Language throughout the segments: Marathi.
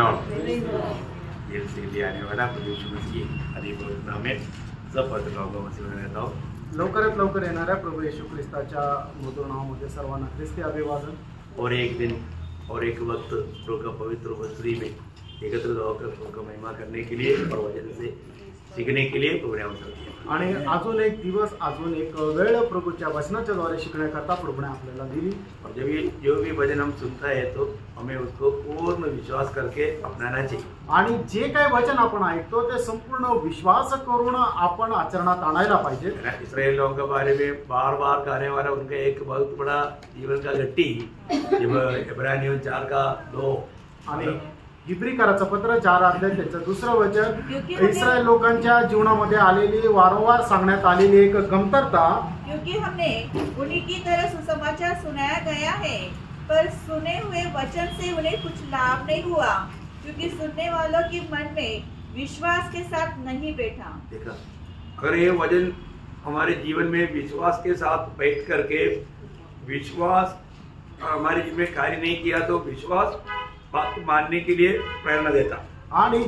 दिल से ले आने वाला प्रभु यीशु मसीह आदि पवित्र नाम में सब पवित्र लोगों में से रहता हूँ। लवकरात लवकर येणाऱ्या प्रभू येशू ख्रिस्ताच्या मधुर नावामध्ये सर्वांना ख्रिस्ती अभिवादन। और एक दिन और एक वक्त प्रभु का पवित्र उपस्थिति में एकत्र होकर प्रभु का महिमा करने के लिए और वचन से सीखने के लिए प्रभु ने अवसर दिया। आणि अजून एक दिवस अजून एक वेळ प्रभूच्या वचनाच्या द्वारे शिकण्याकरता प्रभूने आपल्याला दिली। और जब ये जो भी वचन हम सुनता है तो हमें उसको पूर्ण विश्वास करके अपनाना चाहिए। आणि जे काही वचन आपण ऐकतो ते संपूर्ण विश्वास करून आपण आचरणात आणायला पाहिजे। इस्राएल लोगों के बारे में बार बार कहने वाला उनका एक बहुत बड़ा जीवन का घट्टी जब इब्रानियों 4:2 आणि हिब्रीकराचं पत्र 4 अध्याय त्याचं दुसरं वचन इस्रायल लोकांच्या जीवनामध्ये आलेली वारंवार सांगण्यात आलेली एक कमतरता, क्योंकि हमने उन्हीं की तरह सुसमाचार सुनाया गया है, पर सुने हुए वचन से उन्हें कुछ लाभ नहीं हुआ, क्योंकि सुनने वालों के मन में विश्वास के साथ नहीं बैठा। देखा, अगर ये वचन हमारे जीवन में विश्वास के साथ बैठ करके विश्वास हमारे जीवन में कार्य नहीं किया तो विश्वास बात मानने के लिए प्रेरणा देता। आणि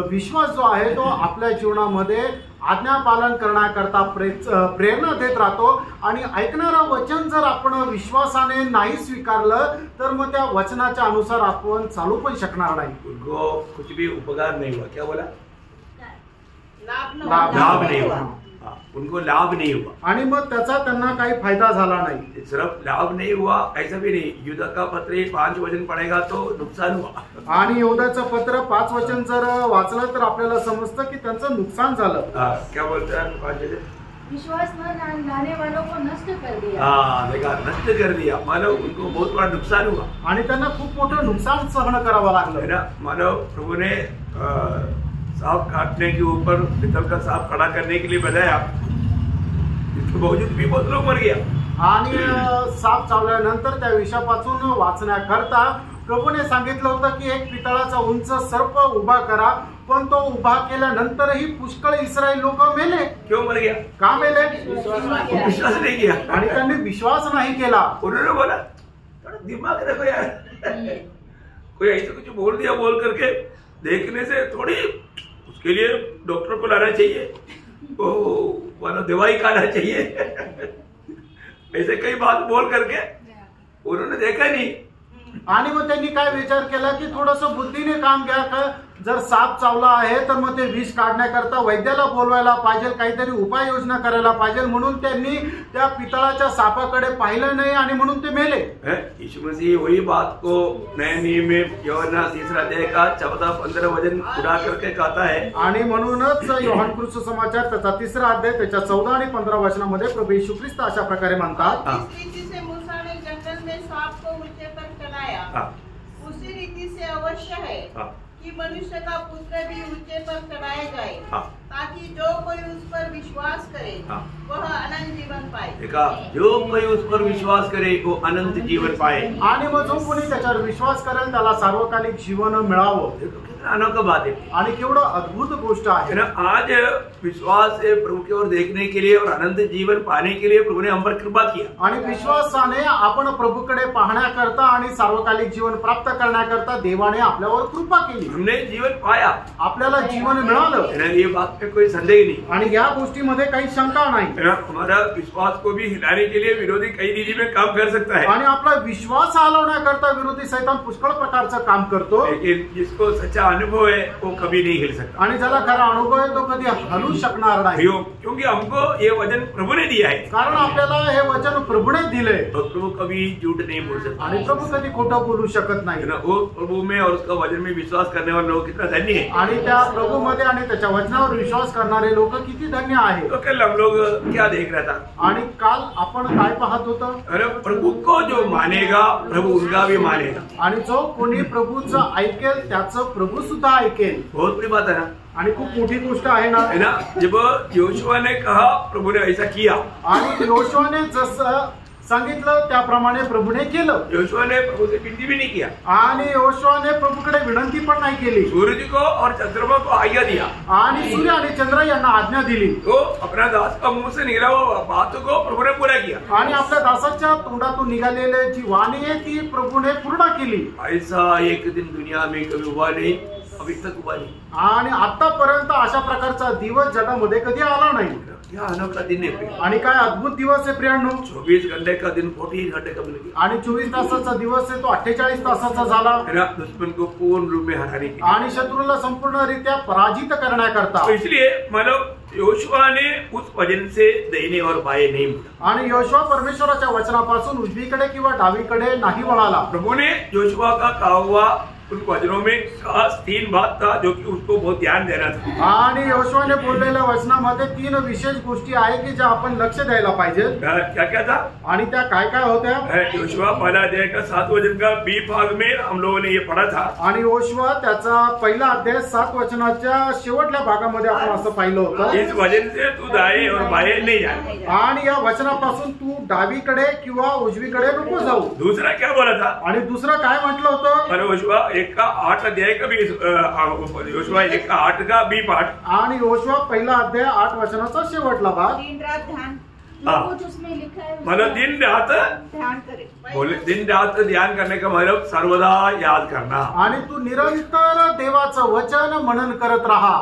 विश्वास जो आहे तो आपल्या जीवनामध्ये आज्ञा पालन करण्याकरता प्रेरणा देत राहतो। आणि ऐकणारा वचन जर आपण विश्वासाने नाही स्वीकारलं तर मग त्या वचनाच्या अनुसार आपण चालू पण शकणार नाही। उनको कुछ भी उपकार नहीं हुआ, क्या बोला? लाभ नहीं हुआ। उनको लाभ नहीं हुआ आणि मग त्याचा त्यांना काही फायदा झाला नाही। सिर्फ लाभ नहीं हुआ ऐसा भी नहीं, युद्ध का पत्र 5 वचन पढ़ेगा तो नुकसान हुआ। आणि योद्धाचं पत्र 5 वचन जर वाचलं तर आपल्याला समजतं की त्यांचं नुकसान झालं। क्या बोलते हैं 5 वचन? विश्वास न लाने वालों को नष्ट कर दिया। हाँ देखा, नष्ट कर दिया, मानो उनको बहुत बड़ा नुकसान हुआ आणि त्यांना खूप मोठं नुकसान सहन करावं लागलं है ना। मानो प्रभु ने सांप काटने के ऊपर पितल का सांप खड़ा करने के लिए बनाया, इसके बावजूद भी बहुत लोग मर गया। आणि साप चावल्यानंतर त्या विषापासून वाचण्याकरता प्रभूने सांगितलं होतं की एक पितळाचा उंच सर्प उभा करा, पण तो उभा केल्यानंतरही पुष्कळ इस्रायल लोक मेले। क्यों मर गया? का मेले? विश्वास नहीं किया आणि त्यांनी विश्वास नाही केला। उन्होंने बोला थोड़ा दिमाग रखो यार, कोई ऐसे कुछ बोल दिया बोल करके देखने से थोड़ी, उसके लिए डॉक्टर को लाना चाहिए, वो दवाई खाना चाहिए। ऐसे कई बात बोल करके उन्होंने देखा नहीं। आणि मग त्यांनी काय विचार केला की थोडंसं बुद्धीने काम घ्या, का जर साप चावला आहे तर मग ते विष काढण्याकरता वैद्याला बोलवायला पाहिजे, काहीतरी उपाययोजना करायला पाहिजे, म्हणून त्यांनी त्या पितळाच्या सापाकडे पाहिलं नाही आणि म्हणून ते मेले। यीशु मसीह वही बात को नए नियम में यूहन्ना 3 अध्याय का 14-15 वचन उड़ा करके कहता है। आणि म्हणूनच यूहन्ना सुसमाचार त्याचा 3 अध्याय त्याच्या 14 आणि 15 वचनामध्ये प्रभू येशू ख्रिस्त अशा प्रकारे म्हणतात, इस रीति से मूसा ने जंगल में सांप को ऊंचे पर चढ़ाया, उसी रीति से अवश्य है कि मनुष्य का पुत्र भी ऊंचे पर चढ़ाया जाए, ताकि जो कोई उस पर विश्वास करे वह अनंत जीवन पाए। देखा, जो कोई उस पर विश्वास करे वो अनंत जीवन पाए। आणि मग जो कोणी त्याच्यावर विश्वास करेल त्याला सार्वकालिक जीवन मिळावं। कितना अनोखा बात है आणि केवढं अद्भुत गोष्ट आहे ना। आज विश्वास से प्रभु की ओर देखने के लिए और अनंत जीवन पाने के लिए प्रभु ने हम पर कृपा किया। आणि विश्वासाने आपण प्रभूकडे पाहण्याकरता आणि सार्वकालिक जीवन प्राप्त करण्याकरता देवाने आपल्यावर कृपा केली। हमने जीवन पाया, आपल्याला जीवन मिळालं, ये बात में कोई संदेह नहीं। आणि या गोष्टीमध्ये काही शंका नाही। हमारा विश्वास को भी हिलाने के लिए विरोधी कई रीति में काम कर सकता है, आणि आपला विश्वास हलवण्याकरता विरोधी शैतान पुष्कळ प्रकारचं काम करतो, लेकिन जिसको सच्चा अनुभव है वो कभी नहीं हिल सकता। आणि ज्याला खरा अनुभव आहे तो कधी हलू शकणार नाही, क्योंकि हमको ये वचन प्रभु ने दिया है। कारण आपल्याला हे वचन प्रभूने दिले। तो प्रभु कभी झूठ नहीं बोल सकता आणि प्रभू कधी खोटं बोलू शकत नाही। वो प्रभु में और उसका वचन में विश्वास करने वाले लोग कितना धन्य है। आणि त्या प्रभू मध्ये आणि त्याच्या वचनावर विश्वास करणारे लोक किती धन्य आहे। तो कल हम लोग क्या देख रहा था? आणि काल आपण काय पाहत होतो? अरे प्रभु को जो मानेगा प्रभु उनका भी मानेगा, आणि जो कोणी प्रभूचं ऐकेल त्याचं प्रभू सुद्धा ऐकेल। बहुत बड़ी बात है ना। आणि खूप मोठी गोष्ट आहे ना। जब योशुआ ने कहा प्रभु ने ऐसा किया, आणि योशुआने जसं सांगितलं त्याप्रमाणे प्रभूने केलं। योशुआ ने प्रभु से विनती भी नहीं किया आणि योशुआने प्रभूकडे विनंती पण नाही केली। सूरज को और चंद्रमा को आज्ञा दिया आणि सूर्य आणि चंद्र यांना आज्ञा दिली। तो अपना दास का मुंह से निकला हुआ बातों को प्रभु ने पूरा किया आणि आपल्या दासाच्या तोंडातून निघालेली जी वाणी आहे ती प्रभूने पूर्ण केली। ऐसा एक दिन दुनिया में कभी हुआ नहीं, अभी तक हुआ नहीं। आणि आतापर्यंत अशा प्रकारचा दिवस जगामध्ये कधी आला नाही। क्या अनोखा दिन है प्रिय। आणि काय अद्भुत दिवस आहे प्रियांनो। 24 घंटे का दिन 14 घंटे का मिल गया आणि 24 तासाचा दिवस आहे तो 48 तासाचा झाला। दुश्मन को पूर्ण रूप में हराने के लिए आणि शत्रूला संपूर्णरित्या पराजित करण्याकरता। तो इसलिए मतलब योशुआ ने उस वचन से दाहिने और बाएं नहीं मुड़ा आणि योशुआ परमेश्वराच्या वचनापासून उजवीकडे किंवा डावीकडे नाही वळाला। प्रभु ने योशुआ का कहा हुआ उन वचनों में खास 3 बात था जो कि उसको बहुत ध्यान देना था। आणि योशुआने बोललेल्या वचनामध्ये 3 विशेष गोष्टी आहे की ज्या आपण लक्ष द्यायला पाहिजे। क्या क्या था आणि त्या काय काय होत्या? योशुआ पहला अध्याय का 7 वचन का बी भाग में हम लोगों ने ये पढ़ा था। आणि योशुआ त्याचा पहिला अध्याय 7 वचनाच्या शेवटल्या भागामध्ये आपण असं पाहिलं होतं। इस वचन से तू दाएं और बाएं नहीं जाए आणि या वचनापासून तू डावीकडे किंवा उजवीकडे नको जाऊ। दूसरा क्या बोला था? आणि दुसरं काय म्हटलं होतं? योशुआ 1 का 8 अध्याय का भी योशुआ 1 का 8 का बी पाठ आणि योशुआ पहिला अध्याय 8 वचनाचा शेवटला भाग। दिन रात ध्यान कुछ उसमें लिखा है मतलब दिन रात ध्यान करे। बोले दिन रात ध्यान करने का मतलब सर्वदा याद करना। आणि तू निरंतर देवाचं वचन मनन करत राहा।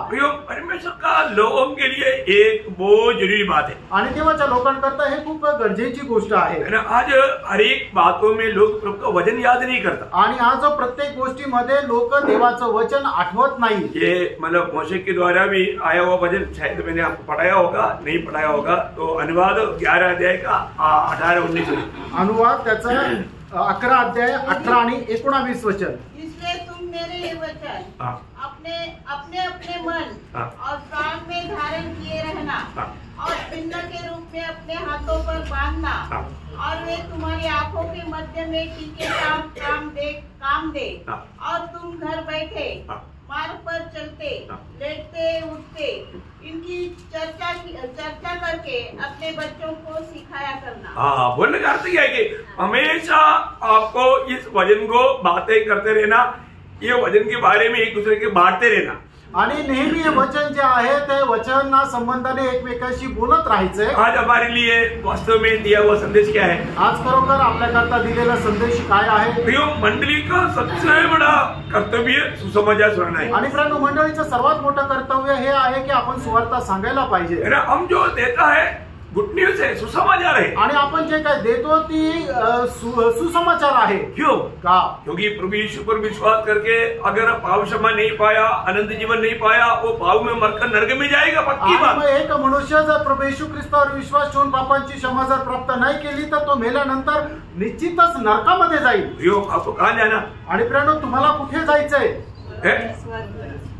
परमेश्वर का लोगों के लिए एक बहुत जरूरी बात है आणि देवाच्या लोकांकरता हे खूप गरजेची गोष्ट आहे। आज हर एक बातों में लोग प्रभु का वचन याद नहीं करता आणि आज प्रत्येक गोष्टीमध्ये लोक देवाचं वचन आठवत नाही। ये मतलब मोशे के द्वारा भी आया हुआ वचन शायद मैंने आपको पढ़ाया होगा, नहीं पढ़ाया होगा तो अनुवाद 11 अध्याय का 18-19 अनुवाद त्याचा 11 अध्याय 18 आणि 19 वचन। इसलिए तुम मेरे ये वचन अपने अपने अपने मन और प्राण में धारण किए रहना और पिंड के रूप में अपने हाथों पर बांधना और वे तुम्हारी आंखों के मध्य में टीके काम दे और तुम घर बैठे मार्ग पर चलते लेटते उठते इनकी चर्चा करके अपने बच्चों को सिखाया करना। हाँ, बोलने का अर्थ क्या है कि हमेशा आपको इस वचन को बातें करते रहना, ये वचन के बारे में एक दूसरे के बांटते रहना आणि नेहमी हे वचन जे आहे ते वचना संबंधाने एकमेकांशी बोलत राहायचे। आज हमारे लिए वास्तव में दिया हुआ संदेश क्या है? आज खरोखर आपल्याकरता दिलेला संदेश काय आहे? प्रिय मंडली का सबसे बड़ा कर्तव्य सुसमाचार सुनाना है। आणि प्रिय मंडळीचं सर्वात मोठं कर्तव्य हे आहे की आपण सुवार्ता सांगायला पाहिजे। हम जो देता है गुड न्यूज है, सुसमाचार है। आणि आपण जे काय देतो ती सुसमाचार आहे। क्यों? का? क्योंकि प्रभु यीशु पर विश्वास करके अगर पाप क्षमा नहीं पाया, अनंत जीवन नहीं पाया, वो पाप में मरकर नरक में जाएगा, पक्की बात। एक मनुष्य जर प्रभु येशू ख्रिस्तावर विश्वास ठेवून पापांची क्षमा जर प्राप्त नाही केली तर तो मेल्यानंतर निश्चितच नरकामध्ये जाईल। आपको कहाँ जाना? आणि प्रिय तुम्हाला कुठे जायचंय?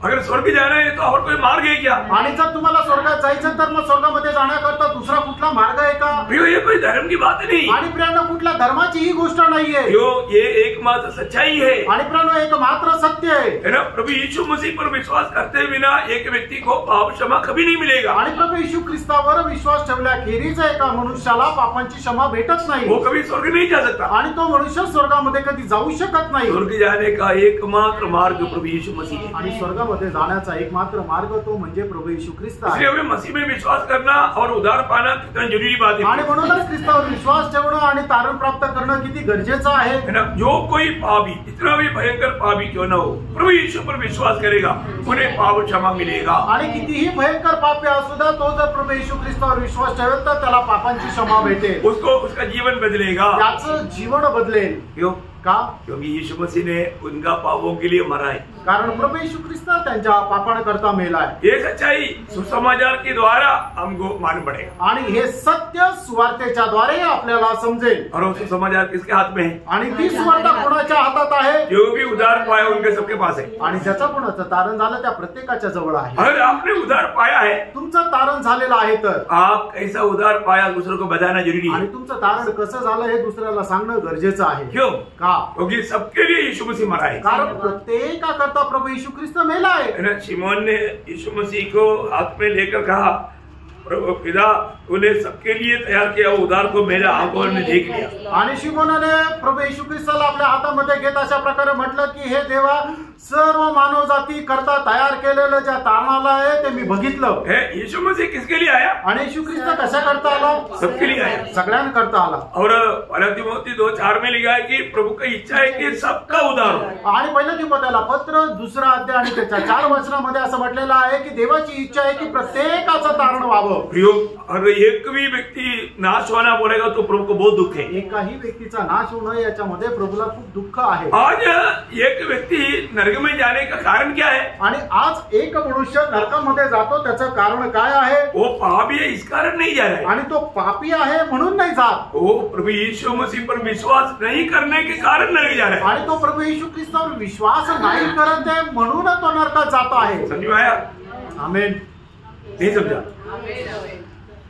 अगर स्वर्ग जाना है तो और कोई मार्ग है क्या? आणि जर तुम्हाला स्वर्गात जायचं तर मग स्वर्गामध्ये जाण्याकरता दुसरा कुठला मार्ग आहे का? ये कोई धर्म की बात नहीं। आणि प्रियांनो कुठल्या धर्माची ही गोष्ट नाहीये। ये एकमात्र सच्चाई है। आणि प्रियांनो एकमात्र सत्य आहे ना। प्रभु यीशु मसीह पर विश्वास करते बिना एक व्यक्ति को पाप क्षमा कभी नहीं मिलेगा। आणि प्रभु येशू ख्रिस्तावर विश्वास ठेवल्याखेरीज एका मनुष्याला पापांची क्षमा भेटत नाही। वो कभी स्वर्ग नहीं जा सकता आणि तो मनुष्य स्वर्गामध्ये कधी जाऊ शकत नाही। स्वर्ग जाने का एकमात्र मार्ग प्रभु यीशु मसीह है। आणि स्वर्गामध्ये जाण्याचा एकमात्र मार्ग तो म्हणजे प्रभु येशू ख्रिस्त आहे। इसलिए हमें मसीह में विश्वास करना और उद्धार पाना कितना जरूरी बात है। आणि म्हणूनच ख्रिस्तावर विश्वास ठेवणं आणि तारण प्राप्त करणं किती गरजेचं आहे ना। जो कोई पापी इतना भी भयंकर पापी क्यों न हो प्रभु यीशु पर विश्वास करेगा उन्हें पाप क्षमा मिलेगा। आणि कितीही भयंकर पापी असू द्या तो जर प्रभु येशू ख्रिस्तावर विश्वास ठेवेल तर त्याला पापांची क्षमा भेटेल। उसको उसका जीवन बदलेगा, त्याचं जीवन बदलेल। क्यों? का? क्योंकि यीशु मसीह ने उनका पापों के लिए मरा है। कारण प्रभु येशू ख्रिस्त त्यांच्या पापांकरता मेला आहे। ये सच्चाई सुसमाचार के द्वारा हमको मालूम पड़ेगा आणि हे सत्य सुवार्तेच्या द्वारे आपल्याला समजेल। और सुसमाचार किसके हाथ में है? आणि ती सुवार्ता कोणाच्या हातात आहे? जो भी उद्धार पाया उनके सबके पास है। आणि ज्याचा कोणाचं तारण झालं त्या प्रत्येकाच्या जवळ आहे। अगर आपने उद्धार पाया है, तुमचं तारण झालेलं आहे तर आप कैसा उद्धार पाया दूसरों को बताना जरूरी है। आणि तुमचं तारण कसं झालं हे दुसऱ्याला सांगणं गरजेचं आहे। क्यों? का? क्योंकि सबके लिए यीशु मसीह मरा है। कारण प्रत्येकाकरता प्रभु येशू ख्रिस्त मेला आहे। शिमोन ने यीशु मसीह को हाथ में लेकर कहा प्रभु पिता तूने सबके लिए तैयार किया उद्धार को मेरे आंखों ने देख लिया. आणि शिमोनाने प्रभू येशू ख्रिस्ताला आपल्या हातामध्ये घेत अशा प्रकारे म्हटलं की हे देवा सर्व मानव जाती करता तयार केलेलं ज्या तारणाला आहे ते मी बघितलं. है यीशु मसीह किसके लिए आया? आणि येशू ख्रिस्त कशा करता आला? सबके लिए आया, सगळ्यांकरता आला. और पहला तिमोथी 2:4 में लिखा है कि प्रभु की इच्छा है कि सबका उद्धार हो. आणि पहिलं तिमोथेला पत्र 2 अध्याय आणि त्याच्या 4 वचनामध्ये असं म्हटलेलं आहे की देवाची इच्छा आहे की प्रत्येकाचं तारण व्हावं. प्रियो, और एक भी व्यक्ति नाश होना बोलेगा तो प्रभु को बहुत दुख है. एकाही व्यक्तीचा नाश होणं याच्यामध्ये प्रभूला खूप दुःख आहे. आज एक व्यक्ति नरक में जाने का कारण क्या है? आणि आज एक मनुष्य नरकामध्ये जातो त्याचं कारण काय आहे? वो पापी है इस कारण नहीं जा रहा है, आणि तो पापी आहे म्हणून नाही जात. वो प्रभु यीशु मसीह पर विश्वास नहीं करने के कारण नरक जा रहा है. आणि तो प्रभू येशू ख्रिस्तावर विश्वास नाही करत आहे म्हणून तो नरकात जात आहे. समझ में आया? आमेन. नहीं समझा?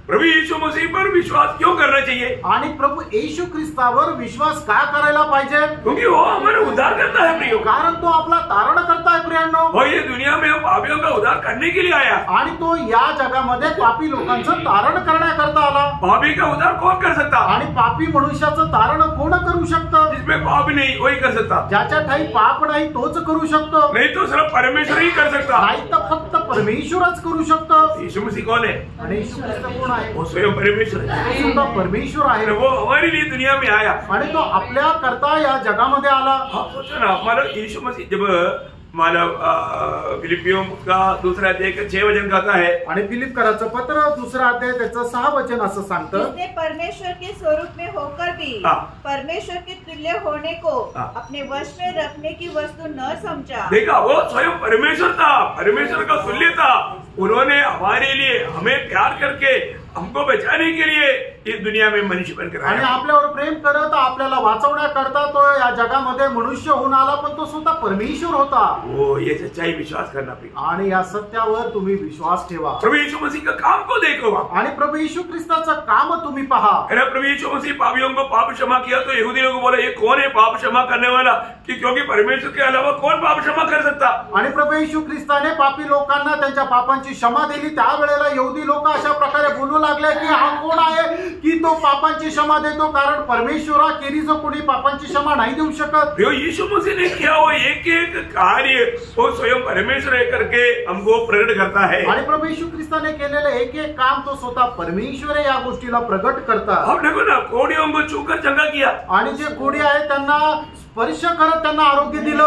प्रभु यीशु मसीह पर विश्वास क्यों करना चाहिए? आणि प्रभू येशू ख्रिस्तावर विश्वास का करायला पाहिजे? क्योंकि वो हमारा उद्धार करता है प्रियो. कारण तो आपला तारण करताय प्रियांनो. वो ये दुनिया में पापियों का उद्धार करने के लिए आया. आणि तो या जगामध्ये पापी लोकांचं तारण करण्याकरता आला. पापी का उद्धार कौन कर सकता? आणि पापी मनुष्याचं तारण कोण करू शकतं? जिसमें पाप नहीं वही कर सकता. ज्याच्या ठाई पाप नाही तोच करू शकतो. नहीं तो सिर्फ परमेश्वर ही कर सकता. नाही तर फक्त परमेश्वरच करू शकतो. यीशु मसीह कौन है? आणि येशू ख्रिस्त कोण आहे? वो स्वयं परमेश्वर है. सुद्धा परमेश्वर आहे. वो हमारे लिए दुनिया में आया आणि तो आपल्या करता या जगामध्ये आला. हाँ, सोचो ना, हमारा यीशु मसीह जब मानव फिलिपियों का 2 अध्याय का 6 वचन कहता है. आणि फिलिपकराचं पत्र 2 अध्याय त्याचं 6 वचन असं सांगतं. जिसने परमेश्वर के स्वरूप में होकर भी परमेश्वर के तुल्य होने को अपने वश में रखने की वस्तु न समझा. देखा, वो स्वयं परमेश्वर था, परमेश्वर का तुल्य था. उन्होंने हमारे लिए हमें प्यार करके हमको बचाने के लिए इस दुनिया में मनुष्य बनकर आणि आया. आपल्यावर प्रेम करत आपल्याला वाचवण्याकरता तो या जगामध्ये मनुष्य होऊन आला. पण तो स्वतः परमेश्वर होता. वो ये सच्चाई विश्वास करना प्रिय. आणि या सत्यावर तुम्ही विश्वास ठेवा. प्रभु यीशु मसीह का काम को देखो. आणि प्रभू येशू ख्रिस्ताचं काम तुम्ही पहा. प्रभु यीशु मसीह पापियों को पाप क्षमा किया तो यहूदियों को बोला ये कौन है पाप क्षमा करने वाला? कि क्योंकि परमेश्वर के अलावा कौन पाप क्षमा कर सकता? आणि प्रभू येशू ख्रिस्ताने पापी लोकांना त्यांच्या पापांची क्षमा दिली. त्यावेळेला यहुदी लोक अशा प्रकारे बोलू लागले की हा कोण आहे की तो पापांची क्षमा देतो? कारण परमेश्वराखेरीज कोणी पापांची क्षमा नाही देऊ शकत. जो यीशु मसीह ने किया वो एक एक कार्य वो स्वयं परमेश्वर करके हमको प्रकट करता है. आणि प्रभू येशू ख्रिस्ताने केलेले एक एक काम तो स्वतः परमेश्वर या गोष्टीला प्रकट करतात. अब देखो ना, कोड़ियों को छूकर चंगा किया. आणि जे कोडी आहे त्यांना स्पर्श करत त्यांना आरोग्य दिलं.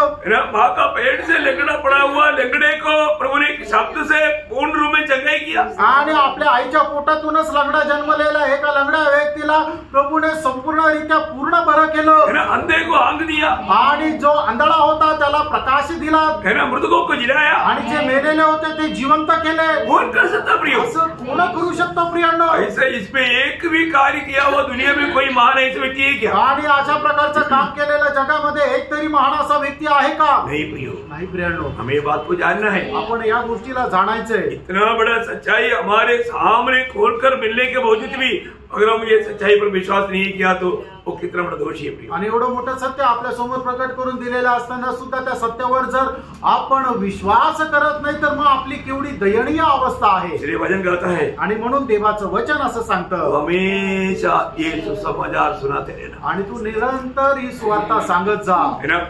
माँ का पेट से लंगड़ा पड़ा हुआ लंगड़े को प्रभु ने शब्द से पूर्ण रूप में चंगाई किया. आणि आपल्या आईच्या पोटातूनच लंगडा जन्मलेला एका लंगड्या व्यक्तीला प्रभूने संपूर्णरित्या पूर्ण बरं केलं. अंधे को आंख दिया. आणि जो आंधळा होता त्याला प्रकाश दिला. मृतकों को जिलाया. आणि जे मेलेले होते ते जिवंत केले. कौन कर सकता प्रिय? असं कोण करू शकतो प्रियांनो? ऐसे इसमें एक भी कार्य किया हुआ दुनिया में कोई महान ऐसे व्यक्ति है क्या? आणि अशा प्रकारचं काम केलेलं जगामध्ये एक तरी महान असा व्यक्ती आहे का? नहीं प्रियो. नाही प्रियांनो. हमें ये बात को जानना है. आपण या गोष्टीला जाणायचंय. इतना बड़ा सच्चाई हमारे सामने खोलकर मिलने के बावजूद भी अगर हम ये सच्चाई पर विश्वास नहीं किया तो वो कितना बड़ा दोषी है. आणि एवढं मोठं सत्य आपल्या समोर प्रकट करून दिलेलं असताना सुद्धा त्या सत्यावर जर आपण विश्वास करत नाही तर मग आपली केवढी दयनीय अवस्था आहे. इसलिए वचन कहता है. आणि म्हणून देवाचं वचन असं सांगतं हमेशा ये सुसमाचार सुनाते रहना. आणि तू निरंतर ही सुवार्ता सांगत जा.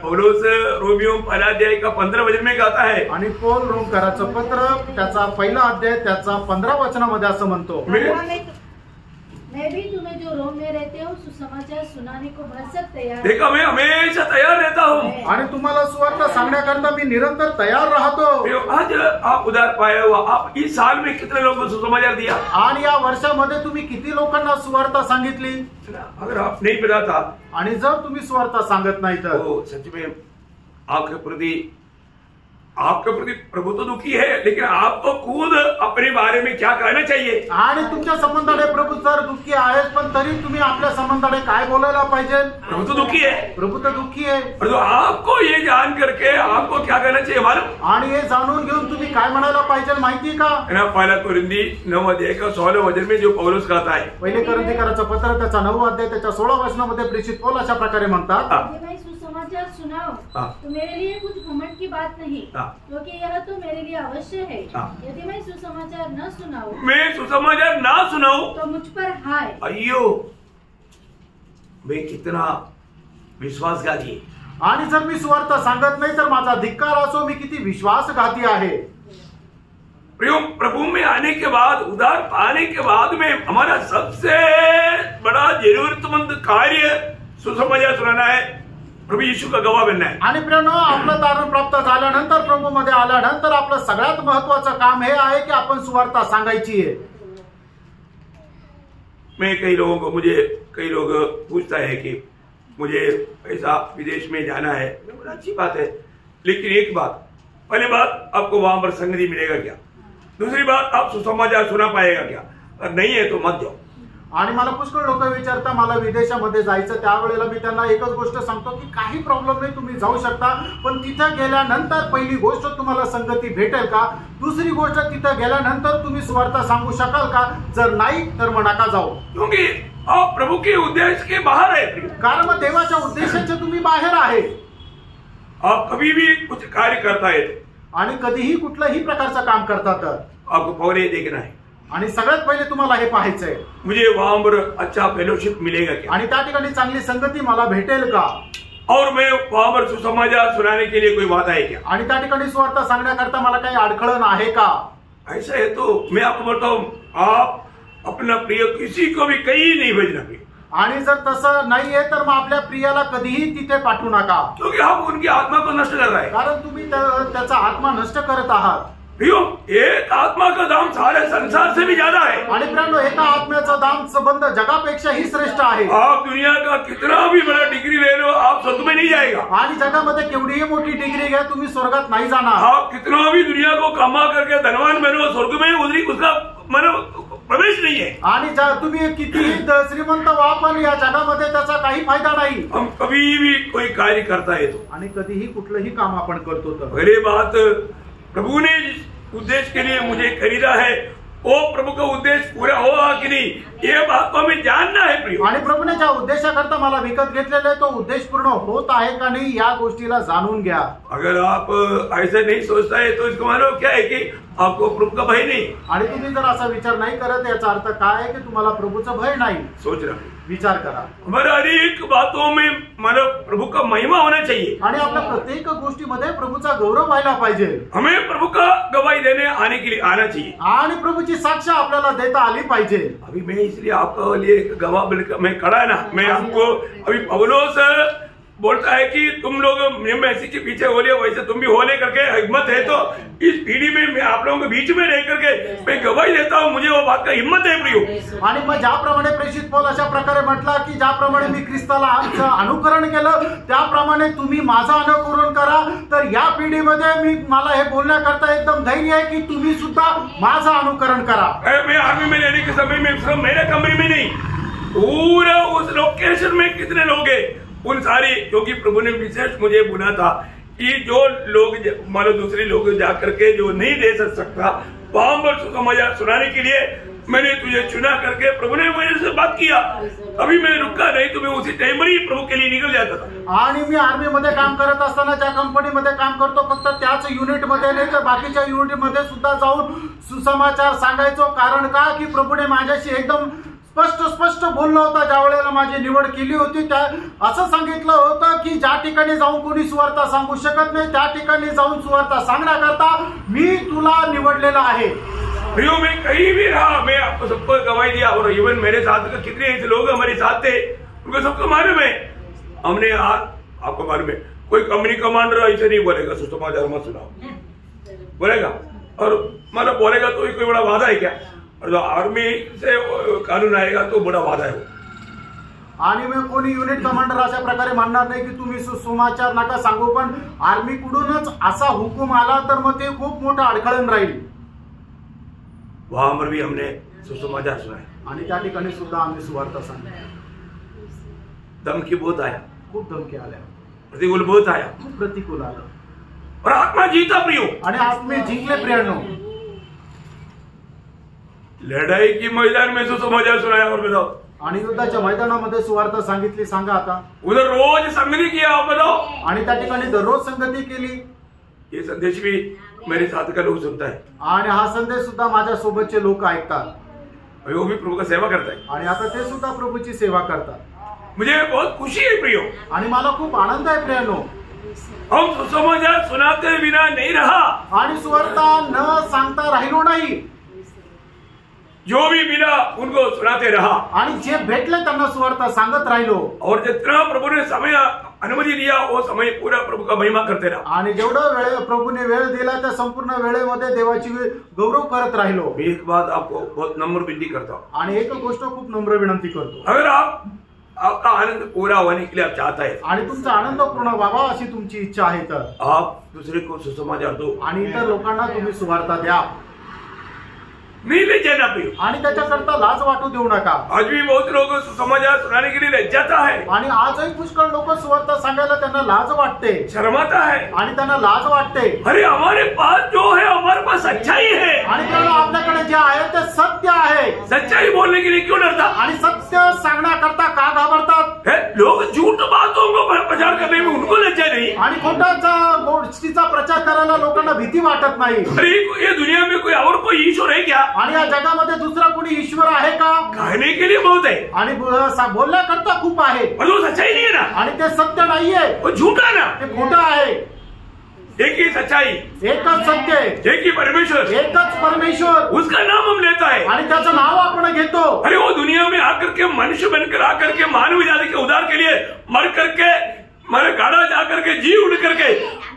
पौलुस रोमियो 1 अध्याय का 15 वचन में कहता है. आणि पौल रोमकराचं पत्र त्याचा 1 अध्याय त्याचा 15 वचनामध्ये असं म्हणतो. मैं भी तुम्हें जो रोम में रहते हो सुसमाचार सुनाने को भरसक तैयार. देखा, मैं हमेशा तैयार रहता हूँ. आणि तुम्हाला सुवार्ता सांगण्याकरता मी निरंतर तैयार राहतो. आज आप उधार पाया हुआ, आप इस साल में कितने लोगों को सुसमाचार दिया? आणि या वर्षामध्ये तुम्ही किती लोकांना सुवार्ता सांगितली? अगर आप नहीं पता था आणि जर तुम्ही सुवार्ता सांगत नाही तर सच में आपके प्रति प्रभु तो दुखी है, लेकिन आपको खुद अपने बारे में क्या कहना चाहिए? आणि तुमच्या संबंधाने प्रभू तर दुःखी आहेत, पण तरी तुम्ही आपल्या संबंधाने काय बोलायला पाहिजे? प्रभु तो दुखी है. प्रभू तर दुःखी आहे. तो आपको ये जान करके आपको क्या कहना चाहिए मालूम? आणि हे जाणून घेऊन तुम्ही काय म्हणायला पाहिजे माहिती का? 1 कोरिन्थी 9 अध्याय का 16 वचन में जो पौलुस कहता है. पहिले कोरिन्थीकराचं पत्र त्याचा 9 अध्याय त्याच्या 16 वचनामध्ये प्रेषित पौल अशा प्रकारे म्हणतात. सुसमाचार सुनाओ तो मेरे लिए कुछ घमंड की बात नहीं, क्योंकि यह तो मेरे लिए अवश्य है। यदि मैं सुसमाचार न सुनाऊं तो मुझ पर हाय। अय्यो, मैं कितना विश्वासघाती आहे। आणि जर मी सुवार्ता सांगत नाही तर माझा धिक्कार असो, मी किती विश्वासघाती आहे। प्रभु में आने के बाद, उद्धार पाने के बाद में हमारा सबसे बड़ा जरूरतमंद कार्य सुसमाचार सुनाना है, प्रभु यीशु का गवाह बनना है। आणि प्रियांनो, आपलं तारण प्राप्त झाल्यानंतर, प्रभू मध्ये आल्यानंतर आपलं सगळ्यात महत्वाचं काम हे आहे की आपण सुवार्ता सांगायची आहे। कई लोग पूछता है कि मुझे ऐसा विदेश में जाना है, अच्छी बात है, लेकिन एक बात, पहली बात आपको वहां पर संगति मिलेगा क्या, दूसरी बात आप सुसमाचार सुना पाएगा क्या, और नहीं है तो मत जाओ। आणि मला पुष्कळ लोक विचारतात मला विदेशामध्ये जायचं, त्यावेळेला मी त्यांना एकच गोष्ट सांगतो की काही प्रॉब्लेम नाही, तुम्ही जाऊ शकता, पण तिथे गेल्यानंतर पहिली गोष्ट तुम्हाला संगती भेटेल का, दुसरी गोष्ट तिथे गेल्यानंतर तुम्ही सुवार्ता सांगू शकाल का, जर नाही तर मग नका जाऊ, क्योंकि आप प्रभु के उद्देश्य के बाहर है। कारण मग देवाच्या उद्देशाचे तुम्ही बाहेर आहे। आप कभी भी कुछ कार्य करता है आणि कधीही कुठल्याही प्रकारचं काम करतात, आपको पहले देखना है, आणि सगळ्यात पहिले तुम्हाला हे पाहायचंय मुझे वहां पर अच्छा फेलोशिप मिलेगा क्या, आणि त्या ठिकाणी चांगली संगती मला भेटेल का, और मैं वहां पर सुसमाचार सुनाने के लिए कोई वादा है क्या, आणि त्या ठिकाणी सुवार्ता सांगण्याकरता मला काही अडखळण आहे का। ऐसा है तो मैं आपको बताऊं, आप अपना प्रिय किसी को भी कहीं नहीं भेजना प्रिय, आणि जर तसं नाहीये तर मग आपल्या प्रियाला कधीही तिथे पाठवू नका, क्योंकि आप उनकी आत्मा को नष्ट कर रहे हैं, कारण तुम्ही त्याचा आत्मा नष्ट करत आहात। प्रियो, एक आत्मा का दाम सारे संसार से भी ज्यादा है, आणि प्रियांनो, एका आत्म्याचा दाम संबंध जगापेक्षाही श्रेष्ठ आहे। आप दुनिया का कितना भी बड़ा डिग्री ले लो, आप स्वर्ग में नहीं जाएगा, आणि जगामध्ये केवढीही मोठी डिग्री घ्या, तुम्ही स्वर्गात नाही जाणार। आप कितना भी दुनिया को कमा करके धनवान बनो, स्वर्ग में उसका प्रवेश नहीं है, आणि तुम्ही कितीही श्रीमंत व्हा, पण या जगामध्ये त्याचा काही फायदा नाही। हम कभी भी कोई कार्य करता है तो, आणि कधीही कुठलंही काम आपण करतो तर पहले बात, प्रभु ने जिस उद्देश्य के लिए मुझे खरीदा है वो प्रभु का उद्देश्य पूरा होगा कि नहीं, ये बात को हमें जानना है प्रिय। आणि प्रभूने ज्या उद्देशाकरता मला विकत घेतलेले आहे तो उद्देश पूर्ण होत आहे का नाही या गोष्टीला जाणून घ्या। अगर आप ऐसे नहीं सोचता है तो इसका मतलब क्या है कि आपको प्रभु का भय नहीं, आणि तुम्ही जर असा विचार नाही करत, याचा अर्थ काय आहे की तुम्हाला प्रभूचं भय नाही। सोच रहा, विचार करा, हमारे हर एक बातों में मतलब प्रभु का महिमा होना चाहिए, आणि आपल्या प्रत्येक गोष्टीमध्ये प्रभूचा गौरव व्हायला पाहिजे। हमें प्रभु का गवाही देने आने के लिए आना चाहिए, आणि प्रभूची साक्ष आपल्याला देता आली पाहिजे। अभी मैं इसलिए आपके लिए एक गवाह बनकर मैं खड़ा है ना, मैं आपको अभी पौलुस बोलता है कि तुम लोग मैसी के पीछे हो ले, वैसे तुम भी हो ले करके हिम्मत है तो इस पीढ़ी में मैं आप लोगों के बीच में रह करके मैं गवाही देता हूँ, मुझे वो बात का हिम्मत है प्रियो। आणि मग ज्याप्रमाणे प्रेषित पौल अशा प्रकारे म्हटला की ज्याप्रमाणे मी ख्रिस्ताला आमचं अनुकरण केलं त्याप्रमाणे तुम्ही माझं अनुकरण करा, तर या पिढीमध्ये मी मला हे बोलण्याकरता एकदम धैर्य आहे की तुम्ही सुद्धा माझं अनुकरण करा। मैं आर्मी में रहने के समय में सिर्फ मेरे कमरे में नहीं, पूरा उस लोकेशन में कितने लोग हैं उन सारे, क्योंकि प्रभु ने विशेष मुझे बोला था कि जो लोग मानो दूसरे लोग जाकर के जो नहीं दे सकता वहां पर सुसमाचार सुनाने के लिए मैंने तुझे चुना करके प्रभु ने मेरे से बात किया, अभी मैं रुका नहीं तो मैं उसी टाइम पर ही प्रभु के लिए निकल जाता था। आणि मी आर्मी मध्ये काम करत असताना ज्या कंपनीमध्ये काम करतो फक्त त्याच युनिट मध्ये नाही तर बाकीच्या युनिट मध्ये सुद्धा जाऊन सुसमाचार सांगायचो, कारण का की प्रभूने माझ्याशी एकदम स्पष्ट बोललं होतं। ज्या वेळेला माझी निवड केली होती त्या असं सांगितलं होतं की ज्या ठिकाणी जाऊन कोणी सुवार्ता सांगू शकत नाही त्या ठिकाणी जाऊन सुवार्ता सांगण्याकरता मी तुला निवडलेलं आहे। प्रियो, मैं कहीं भी रहा, मैं आपको सबको गवाही दिया, और इवन मेरे साथ कितने ऐसे लोग हमारे साथ थे उनको सबको मालूम है, हमने आपको मालूम है कोई कंपनी कमांडर ऐसे नहीं बोलेगा सुसमाचार मत सुनाओ बोलेगा, और मतलब बोलेगा तो कोई बड़ा वादा है क्या, और जो आर्मी से कानून आएगा तो बड़ा वादा है। आणि मग कोणी युनिट कमांडर अशा प्रकारे म्हणणार नाही की तुम्ही सुसमाचार नका सांगू, पण आर्मी कडूनच असा हुकूम आला तर मग ते खूप मोठं अडखळण राहील। वहां पर भी हमने सुसमाचार सुनाया आणि त्या ठिकाणी सुद्धा आम्ही सुवार्ता सांगितली। धमकी बहुत आया, खूप धमकी आल्या, प्रतिकूल बहुत आया, खूप प्रतिकूल आलं, और आत्मा जीता प्रियो, आणि आत्मे जिंकले प्रियांनो। लड़ाई की मैदान में सुसमाचार सुनाया, और बताओ आणि युद्धाच्या मैदानामध्ये सुवार्ता सांगितली. सांगा आता. उधर रोज संगति किया, आप बताओ. आणि त्या ठिकाणी दररोज संगती केली. ये संदेश भी मेरे साथ का लोग सुनता है आणि हा संदेश सुद्धा माझ्या सोबतचे लोक ऐकतात. वो भी प्रभु का सेवा करता है आणि आता ते सुद्धा प्रभूची सेवा करतात. मुझे बहुत खुशी है प्रियो. आणि मला खूप आनंद आहे प्रियानो. हम सुसमाचार सुनाते बिना नहीं रहा. आणि सुवार्ता न सांगता राहिलो नाही. जो भी मिला उनको सुनाते रहा. आणि जे भेटले त्यांना सुवार्ता सांगत राहिलो. और जितना प्रभु ने समय अनुमति दिया वो समय पूरा प्रभु का महिमा करते रहा. आणि जेवढं वेळ प्रभूने वेळ दिला त्या संपूर्ण वेळेमध्ये देवाची गौरव करत राहिलो. मैं एक बात आपको बहुत नम्र विनती करता हूँ. आणि एक गोष्ट खूप नम्र विनंती करतो. अगर आपका आनंद पूरा होने के लिए आप चाहता है आणि तुमचा आनंद पूर्ण व्हावा अशी तुमची इच्छा आहे तर आप दूसरे को सुसमाचार दो. आणि इतर लोकांना तुम्ही सुवार्ता द्या. नहीं ले जाना प्रियो. आणि त्याच्याकरता लाज वाटू देऊ नका. आज भी बहुत लोग सुसमाचार सुनाने के लिए लज्जाता है. आणि आजही पुष्कळ लोक सुवार्ता सांगायला त्यांना लाज वाटते, शर्माता है. आणि त्यांना लाज वाटते. अरे हमारे पास जो है हमारे पास सच्चाई है. आणि त्यामुळे आपल्याकडे जे आहे ते सत्य आहे. सच्चाई बोलने के लिए क्यों डरता. आणि सत्य सांगण्याकरता का घाबरतात. लोग झूठ बातों को प्रचार करने में उनको लज्जा नहीं. आणि खोट्याचा गोष्टीचा प्रचार करायला लोकांना भीती वाटत नाही. अरे ये दुनिया में कोई और कोई ईश्वर है क्या. आणि या जगामध्ये दुसरा कोणी ईश्वर आहे का. कहने के लिए बहुत है आणि बोलण्याकरता खूप आहे, पर वो सच्चाई नहीं है ना. आणि ते सत्य नाहीये, वो झूठा ना. ते खोटं आहे. एक ही सच्चाई, एकच सत्य, एक ही परमेश्वर, एकच परमेश्वर. उसका नाम हम लेता है आणि त्याचं नाव आपण घेतो. अरे वो दुनिया में आकर के मनुष्य बनकर आकर के मानव जाति के उद्धार के लिए मर करके मर गाड़ा जाकर के जी उड़ करके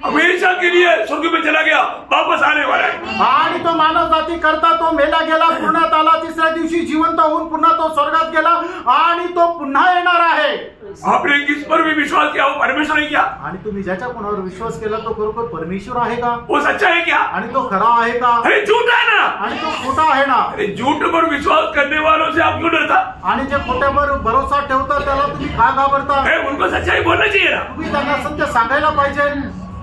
हमेशा के लिए स्वर्ग में चला गया, वापस आने वाला है. आणि तो मानव जाती करता तो मेला गेला, पुण्यात आला, तिसऱ्या दिवशी जिवंत होऊन पुन्हा तो स्वर्गात गेला आणि तो पुन्हा येणार आहे. आपने किस पर भी विश्वास किया वो परमेश्वर है क्या. आणि तुम्ही ज्याच्या कोणावर विश्वास केला तो खरोखर परमेश्वर आहे का. वो सच्चा है क्या. आणि तो खरा आहे का. अरे झूठा है ना. आणि तो खोटा आहे ना. अरे झूठ पर विश्वास करने वालों से आप क्यों डरता. आणि जे खोट्यावर भरोसा ठेवता त्याला तुम्ही का घाबरता. उनको सच्चाई बोलना चाहिए ना. तुम्ही त्यांना सत्य सांगायला पाहिजे.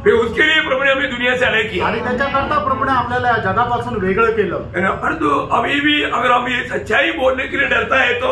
फिर उसके लिए प्रभु ने हमें दुनिया से अलग किया. आणि त्याच्याकरता प्रभूने आपल्याला या जगापासून वेगळं केलं. पर तो अभी भी अगर हम ये सच्चाई बोलने के लिए डरता है तो